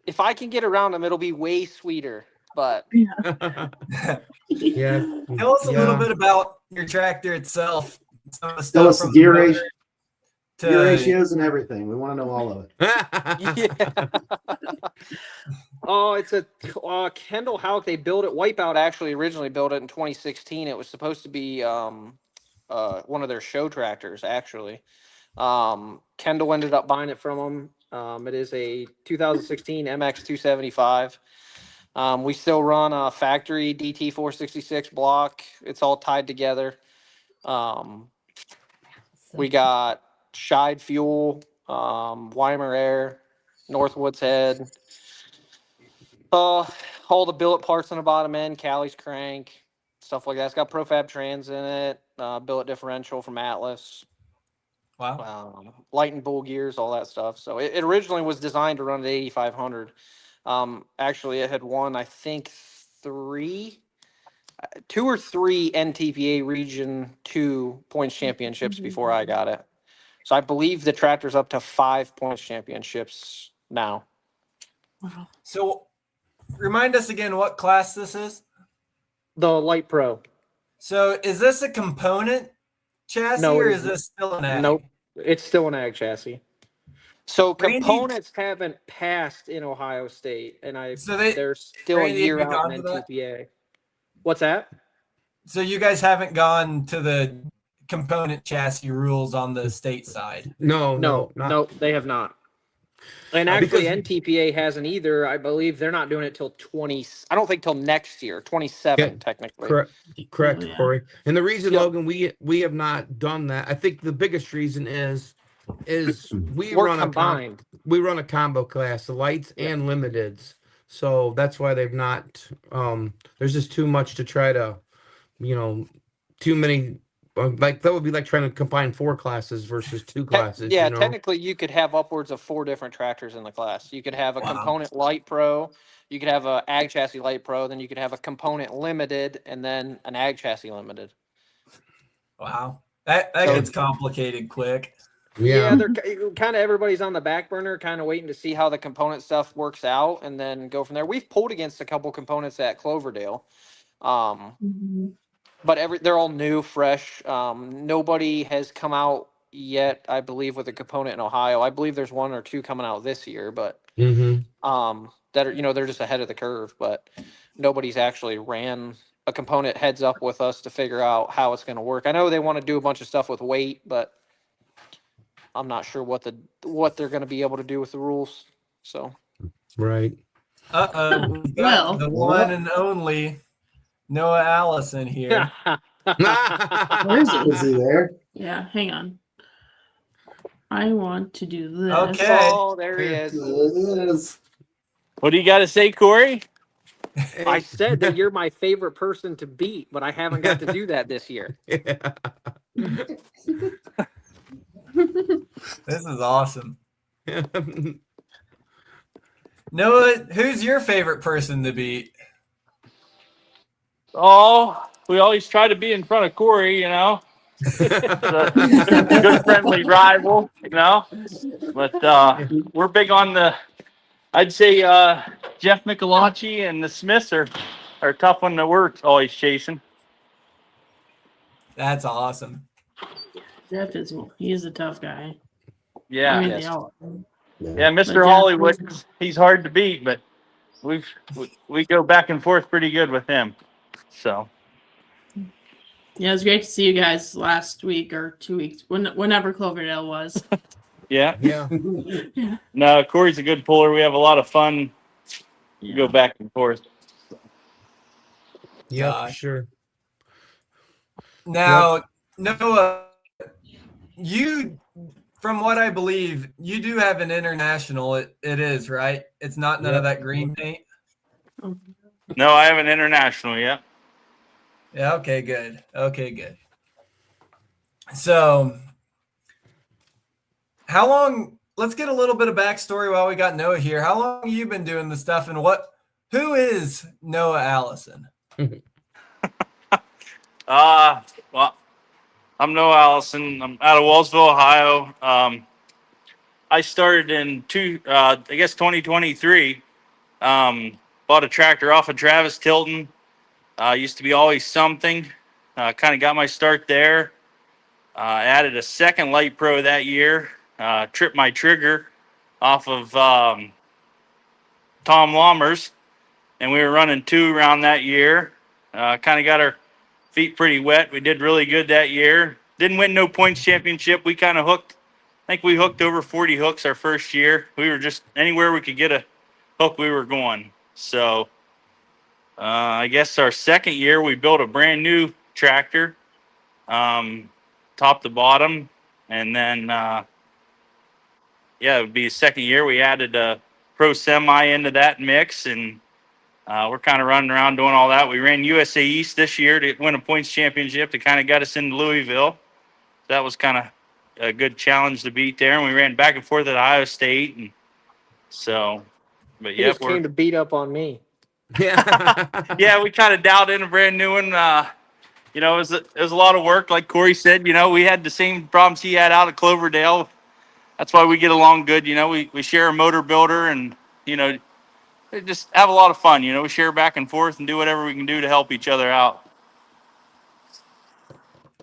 if I can get around him, it'll be way sweeter. But Yeah. Tell us a little bit about your tractor itself. Some of the Tell stuff us the from gear motor ratio. to- Gear ratios and everything. We want to know all of it. yeah. Oh, it's a Kendall Houck. They built it. Wipeout actually originally built it in 2016. It was supposed to be one of their show tractors, actually. Kendall ended up buying it from them. It is a 2016 MX 275. We still run a factory DT 466 block. It's all tied together. We got Scheid fuel, Weimer air, Northwoods head. All the billet parts on the bottom end, Callie's crank, stuff like that. It's got Profab trans in it, billet differential from Atlas. Wow. Light and bull gears, all that stuff. So it originally was designed to run at 8,500. Actually, it had won, I think, 2 or 3 NTPA Region 2 points championships before I got it. So I believe the tractor's up to 5 points championships now. Wow. So remind us again what class this is. The Light Pro. So is this a component chassis, No, or it is this still an ag? Nope. It's still an ag chassis. So Randy- components haven't passed in Ohio State, and they're still Randy, a year have you out gone in to that? NTPA. What's that? So you guys haven't gone to the component chassis rules on the state side? No, they have not. And actually, Because- NTPA hasn't either. I believe they're not doing it till 20. I don't think till next year, 27 Yeah, technically. Correct, Oh, yeah. Corey. And the reason, Yep. Logan, we have not done that. I think the biggest reason is we We're run combined. we run a combo class, the lights and limiteds. So that's why they've not. There's just too much to try to, too many like that would be like trying to combine 4 classes versus 2 classes. Yeah, You know. technically you could have upwards of 4 different tractors in the class. You could have a Wow. component light pro, you could have a ag chassis light pro, then you could have a component limited, and then an ag chassis limited. Wow. That So- gets complicated quick. Yeah, they're kind of everybody's on the back burner, kind of waiting to see how the component stuff works out, and then go from there. We've pulled against a couple components at Cloverdale, but they're all new, fresh. Nobody has come out yet, I believe, with a component in Ohio. I believe there's 1 or 2 coming out this year, but that are they're just ahead of the curve. But nobody's actually ran a component heads up with us to figure out how it's going to work. I know they want to do a bunch of stuff with weight, but I'm not sure what they're going to be able to do with the rules. So, right. We've got the one and only Noah Allison here. Where is it? Is he there? Yeah, hang on. I want to do this. Okay. Oh, there he is. It is. What do you got to say, Cory? I said that you're my favorite person to beat, but I haven't got to do that this year. This is awesome. Noah, who's your favorite person to beat? Oh, we always try to be in front of Cory, you know. A good friendly rival, you know. But we're big on I'd say Jeff Michelacci and the Smiths are a tough one that we're always chasing. That's awesome. Jeff he's a tough guy. Yeah. I mean, Yes. they all. Yeah, Mr. But Hollywood, he's hard to beat, but we go back and forth pretty good with him. So Yeah, it was great to see you guys last week or 2 weeks, whenever Cloverdale was. yeah. Yeah. Yeah. No, Cory's a good puller. We have a lot of fun. We go back and forth. Yeah, for Gosh. sure. Now, Noah, you, from what I believe, you do have an international. It is, right? It's not none of that green paint. No, I have an international. Yeah. Yeah. Okay. Good. Okay. Good. So, how long? Let's get a little bit of backstory while we got Noah here. How long have you been doing this stuff, and who is Noah Allison? Well, I'm Noah Allison. I'm out of Wellsville, Ohio. I started in 2023. Bought a tractor off of Travis Tilton. Used to be Always Something. Kind of got my start there. Added a second light pro that year. Tripped my trigger off of Tom Lammers, and we were running 2 around that year. Kind of got our feet pretty wet. We did really good that year. Didn't win no points championship. We kind of hooked. I think we hooked over 40 hooks our first year. We were just anywhere we could get a hook, we were going. So I guess our second year we built a brand new tractor, top to bottom, and then it would be the second year we added a pro semi into that mix, and we're kind of running around doing all that. We ran USA East this year to win a points championship that kind of got us into Louisville. That was kind of a good challenge to beat there. And we ran back and forth at Ohio State. And so, but He just came to beat up on me. yeah, we kind of dialed in a brand new one. It was a lot of work. Like Cory said, we had the same problems he had out at Cloverdale. That's why we get along good. We share a motor builder, and, we just have a lot of fun. We share back and forth and do whatever we can do to help each other out.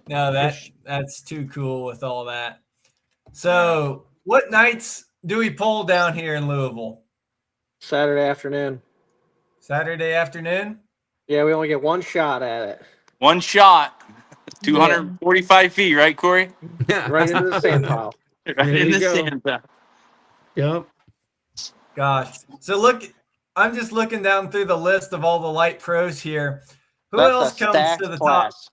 No, that's too cool with all that. So, what nights do we pull down here in Louisville? Saturday afternoon. Saturday afternoon? Yeah, we only get one shot at it. One shot, 245 feet, right, Cory? Right into the sand pile. Right in the sand pile. Yep. Gosh. So look, I'm just looking down through the list of all the light pros here. Who That's else a comes stacked to the class.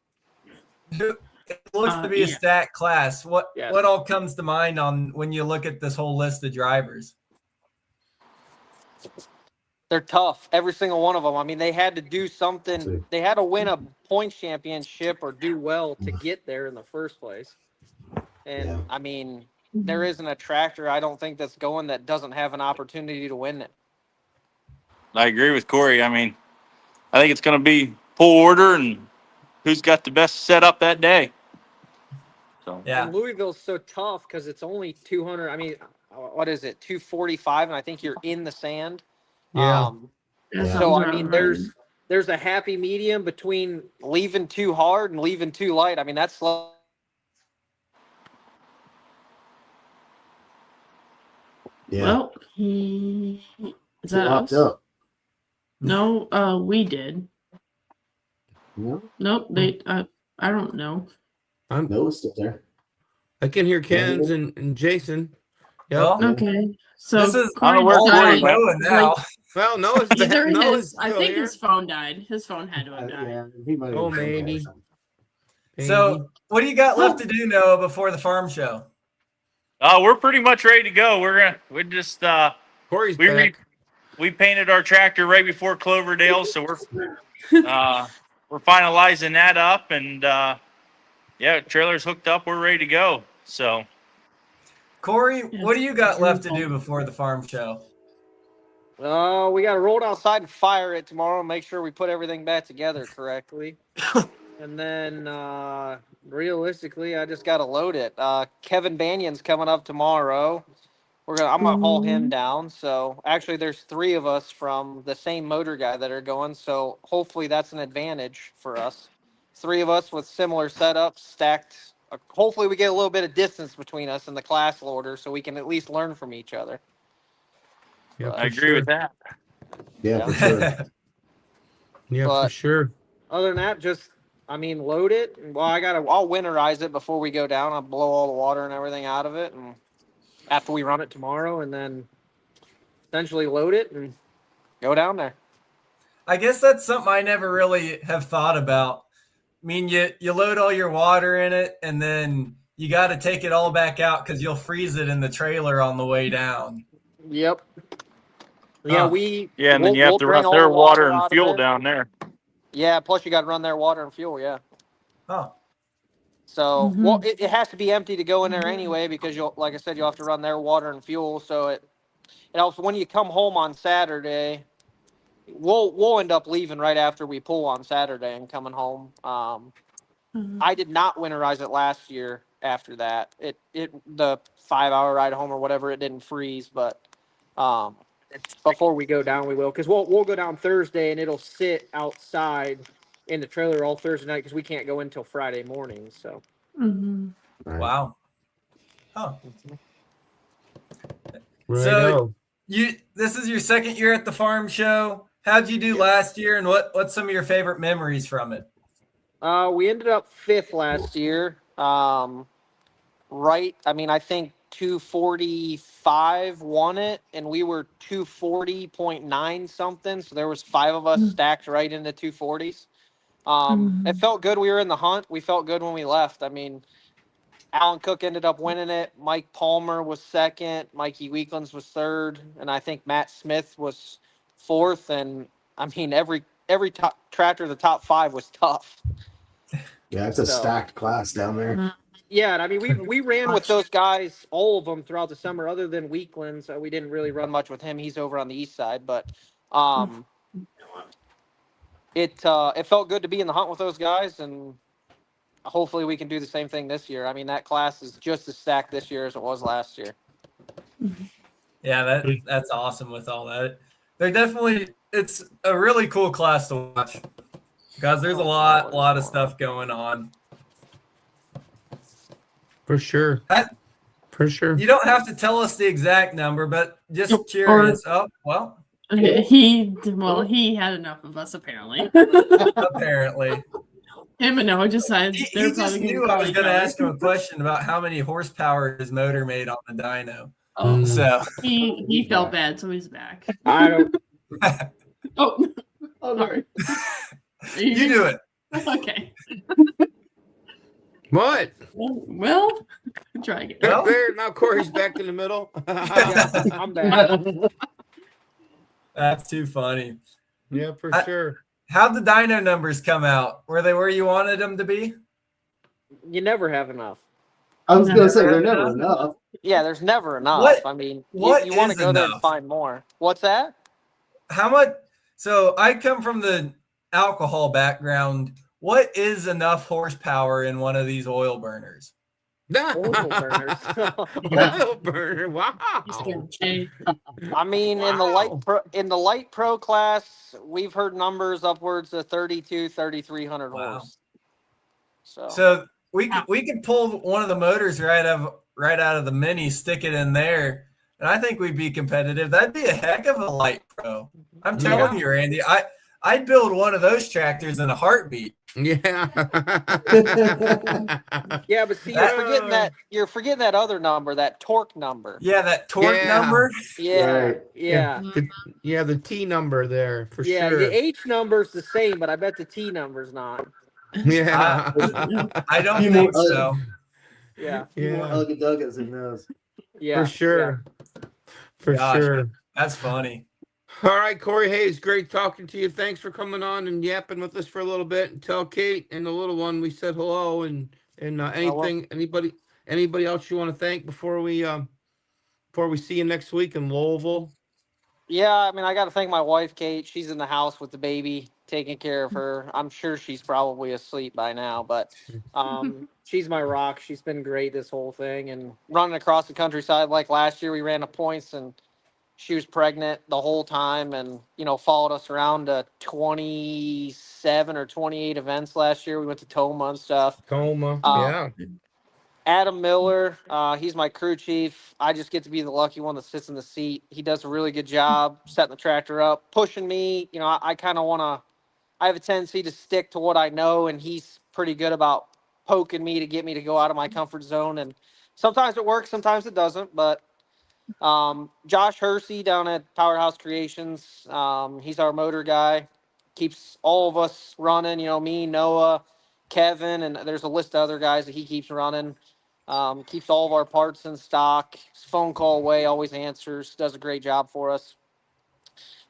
top? It looks to be a stacked class. What all comes to mind when you look at this whole list of drivers? they're tough. Every single one of them. I mean, they had to do something. They had to win a points championship or do well to get there in the first place. And I mean, there isn't a tractor I don't think that's going that doesn't have an opportunity to win it. I agree with Cory. I mean, I think it's going to be pull order and who's got the best setup that day. So Yeah. And Louisville's so tough because it's only 200. I mean, what is it? 245, and I think you're in the sand. Yeah. So I mean, there's a happy medium between leaving too hard and leaving too light. I mean, that's slow. Well, is that Locked us? up. No, we did. No, Nope, they. I don't know. no, it's still there. I can hear Ken's and Jason. Yep. Well, Okay, so this is I don't know where Cory Cory died. went. now. Well, Noah's Either Noah's I still think here. his phone died. His phone had to have died. Yeah, he might have Oh, been phone call or maybe. something. So, what do you got left to do, Noah, before the farm show? we're pretty much ready to go. We're just Cory's we back. we painted our tractor right before Cloverdale, so we're finalizing that up, and yeah, trailer's hooked up. We're ready to go. So Cory, what do you got left to do before the farm show? We got to roll it outside and fire it tomorrow and make sure we put everything back together correctly. And then realistically, I just got to load it. Kevin Banyan's coming up tomorrow. I'm gonna haul him down. So actually, there's 3 of us from the same motor guy that are going. So hopefully that's an advantage for us. 3 of us with similar setups stacked. Hopefully we get a little bit of distance between us in the class loader, so we can at least learn from each other. Yeah, I agree with that. Yeah, for sure. Yeah, But for sure. other than that, just load it. Well, I'll winterize it before we go down. I'll blow all the water and everything out of it, and after we run it tomorrow, and then essentially load it and go down there. I guess that's something I never really have thought about. I mean, you load all your water in it, and then you got to take it all back out because you'll freeze it in the trailer on the way down. Yep. Yeah, and then you have to run their water and fuel down there. Yeah, plus you got to run their water and fuel. Yeah. Oh. So, well, it has to be empty to go in there anyway because like I said, you'll have to run their water and fuel. So it also when you come home on Saturday, we'll end up leaving right after we pull on Saturday and coming home. I did not winterize it last year. After that, the 5-hour ride home or whatever, it didn't freeze, but before we go down, we will, because we'll go down Thursday and it'll sit outside in the trailer all Thursday night because we can't go in until Friday morning. So. Wow. Oh. Right. So this is your second year at the farm show. How'd you do last year, and what's some of your favorite memories from it? We ended up 5th last year. Right. I mean, I think 245 won it, and we were 240.9 something. So there was 5 of us stacked right into 240s. It felt good. We were in the hunt. We felt good when we left. I mean, Alan Cook ended up winning it. Mike Palmer was 2nd. Mikey Weeklands was 3rd, and I think Matt Smith was 4th. And I mean, every top tractor, the top 5 was tough. Yeah, it's a stacked class down there. Yeah, and I mean, we ran with those guys, all of them, throughout the summer, other than Weekland. So we didn't really run much with him. He's over on the east side, but it felt good to be in the hunt with those guys, and hopefully we can do the same thing this year. I mean, that class is just as stacked this year as it was last year. Yeah, that's awesome with all that. It's a really cool class to watch because there's a lot of stuff going on. For sure. For sure. You don't have to tell us the exact number, but just curious. He had enough of us apparently. Apparently. Him and Noah decided he just knew I was going to ask him a question about how many horsepower his motor made on the dyno. Oh, so he felt bad, so he's back. I don't. Oh, sorry. You do it. Okay. What? Well, try again. There, now Cory's back in the middle. Yeah, I'm back. That's too funny. Yeah, for sure. How'd the dyno numbers come out? Were they where you wanted them to be? You never have enough. I was gonna say Never they're have never enough? enough. Yeah, there's never enough. What- I mean, what you want to is go there and enough? find more. What's that? How much? So I come from the alcohol background. What is enough horsepower in one of these oil burners? Oil burners. Oil burner. Wow. I mean, in the light pro class, we've heard numbers upwards of 3,200 horse. So we could pull one of the motors right out of the Mini, stick it in there, and I think we'd be competitive. That'd be a heck of a light pro. I'm telling you, Randy. I'd build one of those tractors in a heartbeat. Yeah. Yeah, but see, you're forgetting that other number, that torque number. Yeah, that torque number. Yeah, Right. yeah. The T number there for Yeah, sure. the H number's the same, but I bet the T number's not. Yeah. I don't think so. Yeah. More ugga-duggas in those. Yeah. For sure. For Gosh, sure. That's funny. All right, Cory Hayes, great talking to you. Thanks for coming on and yapping with us for a little bit. And tell Kate and the little one we said hello. And anybody else you want to thank before we see you next week in Louisville? Yeah, I mean, I got to thank my wife, Kate. She's in the house with the baby, taking care of her. I'm sure she's probably asleep by now, but she's my rock. She's been great this whole thing. And running across the countryside like last year, we ran the points and she was pregnant the whole time and, followed us around to 27 or 28 events last year. We went to Toma and stuff. Yeah. Adam Miller, he's my crew chief. I just get to be the lucky one that sits in the seat. He does a really good job setting the tractor up, pushing me. I kind of I have a tendency to stick to what I know, and he's pretty good about poking me to get me to go out of my comfort zone. And sometimes it works, sometimes it doesn't. But Josh Hersey down at Powerhouse Creations, he's our motor guy, keeps all of us running, me, Noah, Kevin, and there's a list of other guys that he keeps running. Keeps all of our parts in stock. His phone call away, always answers, does a great job for us.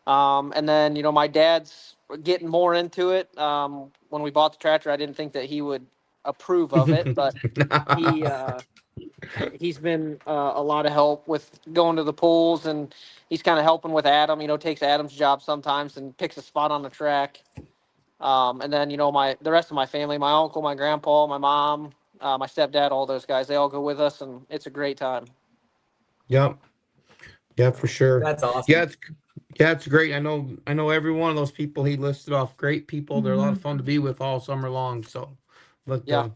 And then, my dad's getting more into it. When we bought the tractor, I didn't think that he would approve of it, but he's been a lot of help with going to the pools, and he's kind of helping with Adam, takes Adam's job sometimes and picks a spot on the track. And then, the rest of my family, my uncle, my grandpa, my mom, my stepdad, all those guys, they all go with us, and it's a great time. Yep. Yeah, for sure. That's awesome. Yeah, it's great. I know every one of those people he listed off. Great people. They're a lot of fun to be with all summer long. So, but yeah,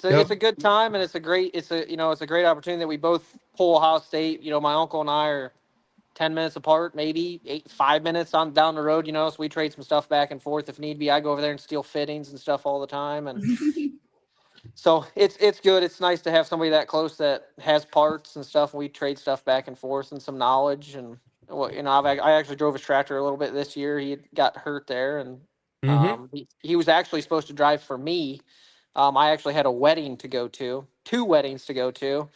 it's a good time, and it's a great opportunity that we both pull Ohio State. My uncle and I are 10 minutes apart, maybe 5 minutes on down the road. So we trade some stuff back and forth if need be. I go over there and steal fittings and stuff all the time, and so it's good. It's nice to have somebody that close that has parts and stuff. We trade stuff back and forth and some knowledge. And I actually drove his tractor a little bit this year. He got hurt there, and he was actually supposed to drive for me. I actually had a wedding to go to, 2 weddings to go to,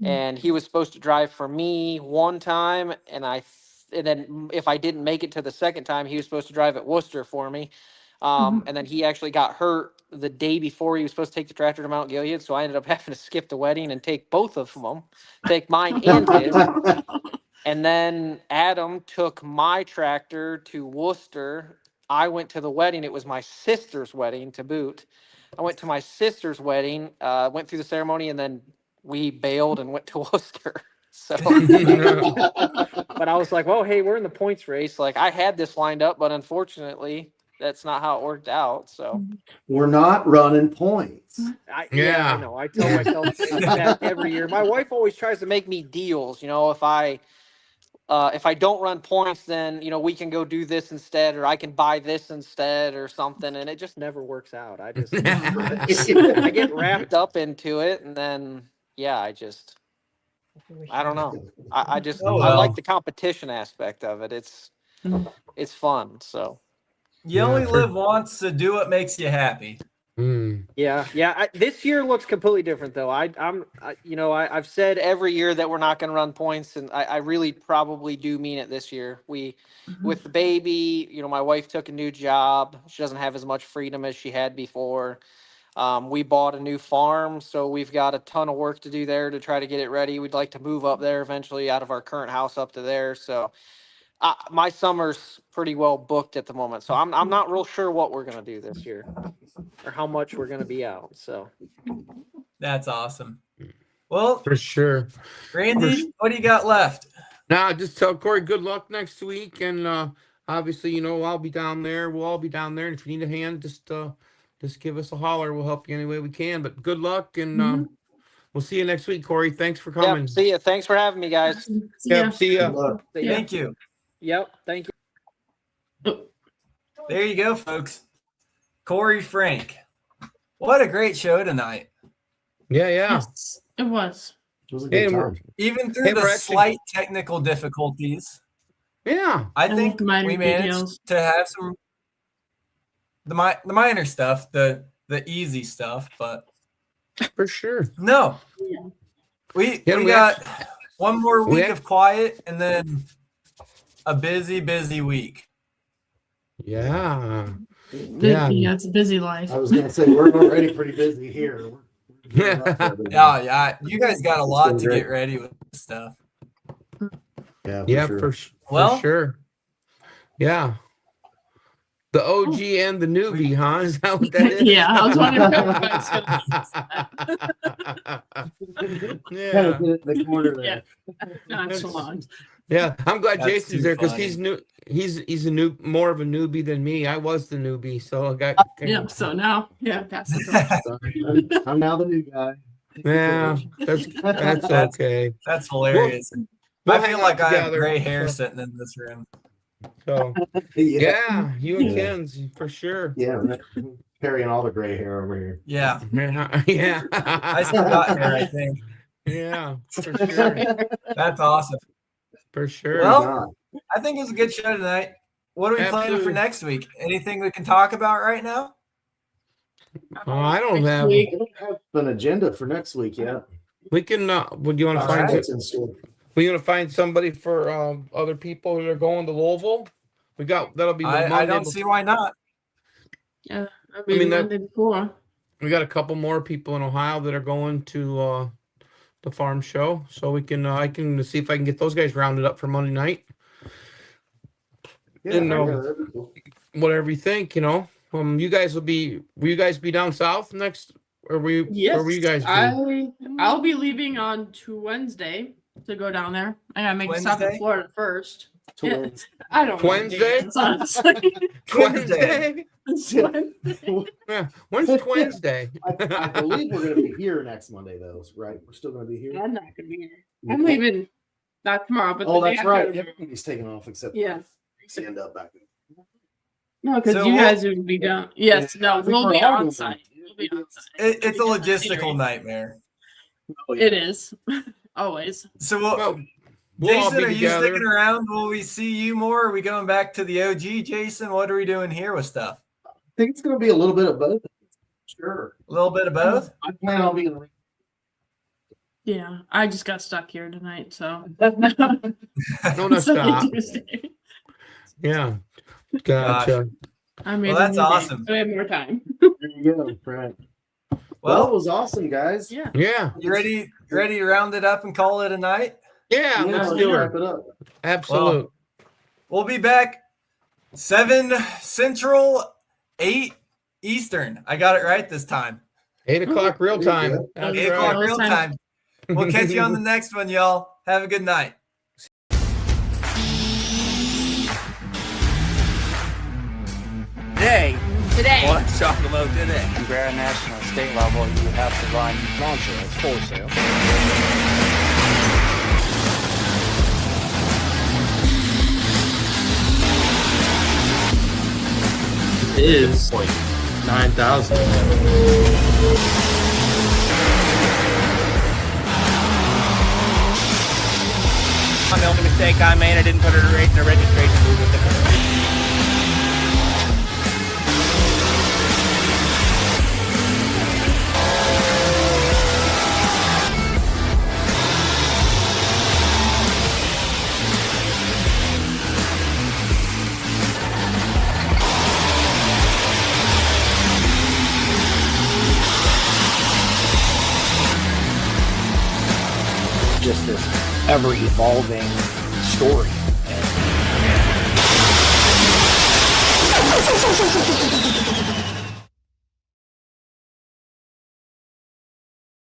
and he was supposed to drive for me one time, and then if I didn't make it to the second time, he was supposed to drive at Worcester for me. And then he actually got hurt the day before he was supposed to take the tractor to Mount Gilead, so I ended up having to skip the wedding and take both of them, take mine and his. And then Adam took my tractor to Worcester. I went to the wedding. It was my sister's wedding to boot. I went to my sister's wedding, went through the ceremony, and then we bailed and went to Worcester. So, but I was like, well, hey, we're in the points race. Like, I had this lined up, but unfortunately, that's not how it worked out. So we're not running points. I know. I tell myself that every year. My wife always tries to make me deals. If I don't run points, then we can go do this instead, or I can buy this instead, or something, and it just never works out. I just I get wrapped up into it, and then I don't know. I like the competition aspect of it. It's fun. So you only live once, so do what makes you happy. Yeah, this year looks completely different, though. I've said every year that we're not going to run points, and I really probably do mean it this year. With the baby, my wife took a new job. She doesn't have as much freedom as she had before. We bought a new farm, so we've got a ton of work to do there to try to get it ready. We'd like to move up there eventually out of our current house up to there. So my summer's pretty well booked at the moment. So I'm not real sure what we're going to do this year or how much we're going to be out. So That's awesome. Well, For sure. Randy, what do you got left? Now, just tell Cory good luck next week, and obviously, I'll be down there. We'll all be down there, and if you need a hand, just give us a holler. We'll help you any way we can. But good luck, and we'll see you next week, Cory. Thanks for coming. Yep, see ya. Thanks for having me, guys. Yep, see ya. Thank you. Yep, thank you. There you go, folks. Cory Frank. What a great show tonight. Yeah. Yes, it was. It was a good time. Even through the slight technical difficulties. Yeah. I think we managed to have some the minor stuff, the easy stuff, but for sure. No. We got one more week of quiet and then a busy week. Yeah. Yeah, it's a busy life. I was going to say, we're already pretty busy here. Yeah. You guys got a lot to get ready with stuff. Yeah, for sure. Yeah. The OG and the newbie, huh? Is that what that is? Yeah, I was wondering if The corner there. Not so long. Yeah, I'm glad That's Jason's too there because funny. he's new. He's more of a newbie than me. I was the newbie, so I got. Yeah, so now, pass it. I'm now the new guy. Yeah, that's okay. That's hilarious. We'll I feel hang like out I have together, gray hair so- sitting in this room. So yeah, you and Ken's for sure. Yeah, carrying all the gray hair over here. Yeah. Yeah. I still got hair, I think. Yeah, for sure. That's awesome. For sure. Well, I think it was a good show tonight. What are we planning for Absolutely. next week? Anything we can talk about right now? I don't have. We don't have an agenda for next week yet. We can. Would you want to All find right. it? We gonna find somebody for other people that are going to Louisville. That'll be Monday. I don't see why not. Yeah, I mean, mean, that- Monday before. We got a couple more people in Ohio that are going to the farm show, so we can. I can see if I can get those guys rounded up for Monday night. Yeah, And, that'd be cool. Whatever you think, you guys will you guys be down south next, or Yes, where will you guys be? I'll be leaving on to Wednesday to go down there. I gotta make a stop in Wednesday? Florida first. To Yeah, Wednesday. I don't know. Wednesday? dates, honestly. Wednesday? It's Wednesday. Yeah. When's Wednesday? I believe we're going to be here next Monday, though, right? We're still going to be here. I'm not gonna be here. I'm leaving not tomorrow, but Oh, the day that's right. after. Everybody's taking off except Yeah. stand up back. No, because So you we'll- guys would be down. Yes, Yeah, I no, think we'll we're be all on going. site. We'll be on site. It's a logistical nightmare. Oh, yeah. It is. Always. So Well, we'll all Jason, be are you together. sticking around? Will we see you more? Are we going back to the OG, Jason? What are we doing here with stuff? I think it's going to be a little bit of both. Sure. A little bit of both? I plan on being. Yeah, I just got stuck here tonight, so. No, no, Sunday, stop. Tuesday. Yeah. Gotcha. I made Well, a that's new day, awesome. so I have more time. There you go. Right. Well, it Well, was awesome, guys. Yeah. Yeah. you ready to round it up and call it a night? Yeah. Let's do wrap it. it up. Absolute. We'll be back 7 Central, 8 Eastern. I got it right this time. 8:00 real There you time. go. That's 8 right. o'clock real time. We'll catch you on the next one, y'all. Have a good night. Today, Today. let's talk about today. Compare national and state level, you have to run non-sales, wholesale. Is like 9,000. The only mistake I made, I didn't put it right in the registration book with the just this ever evolving story.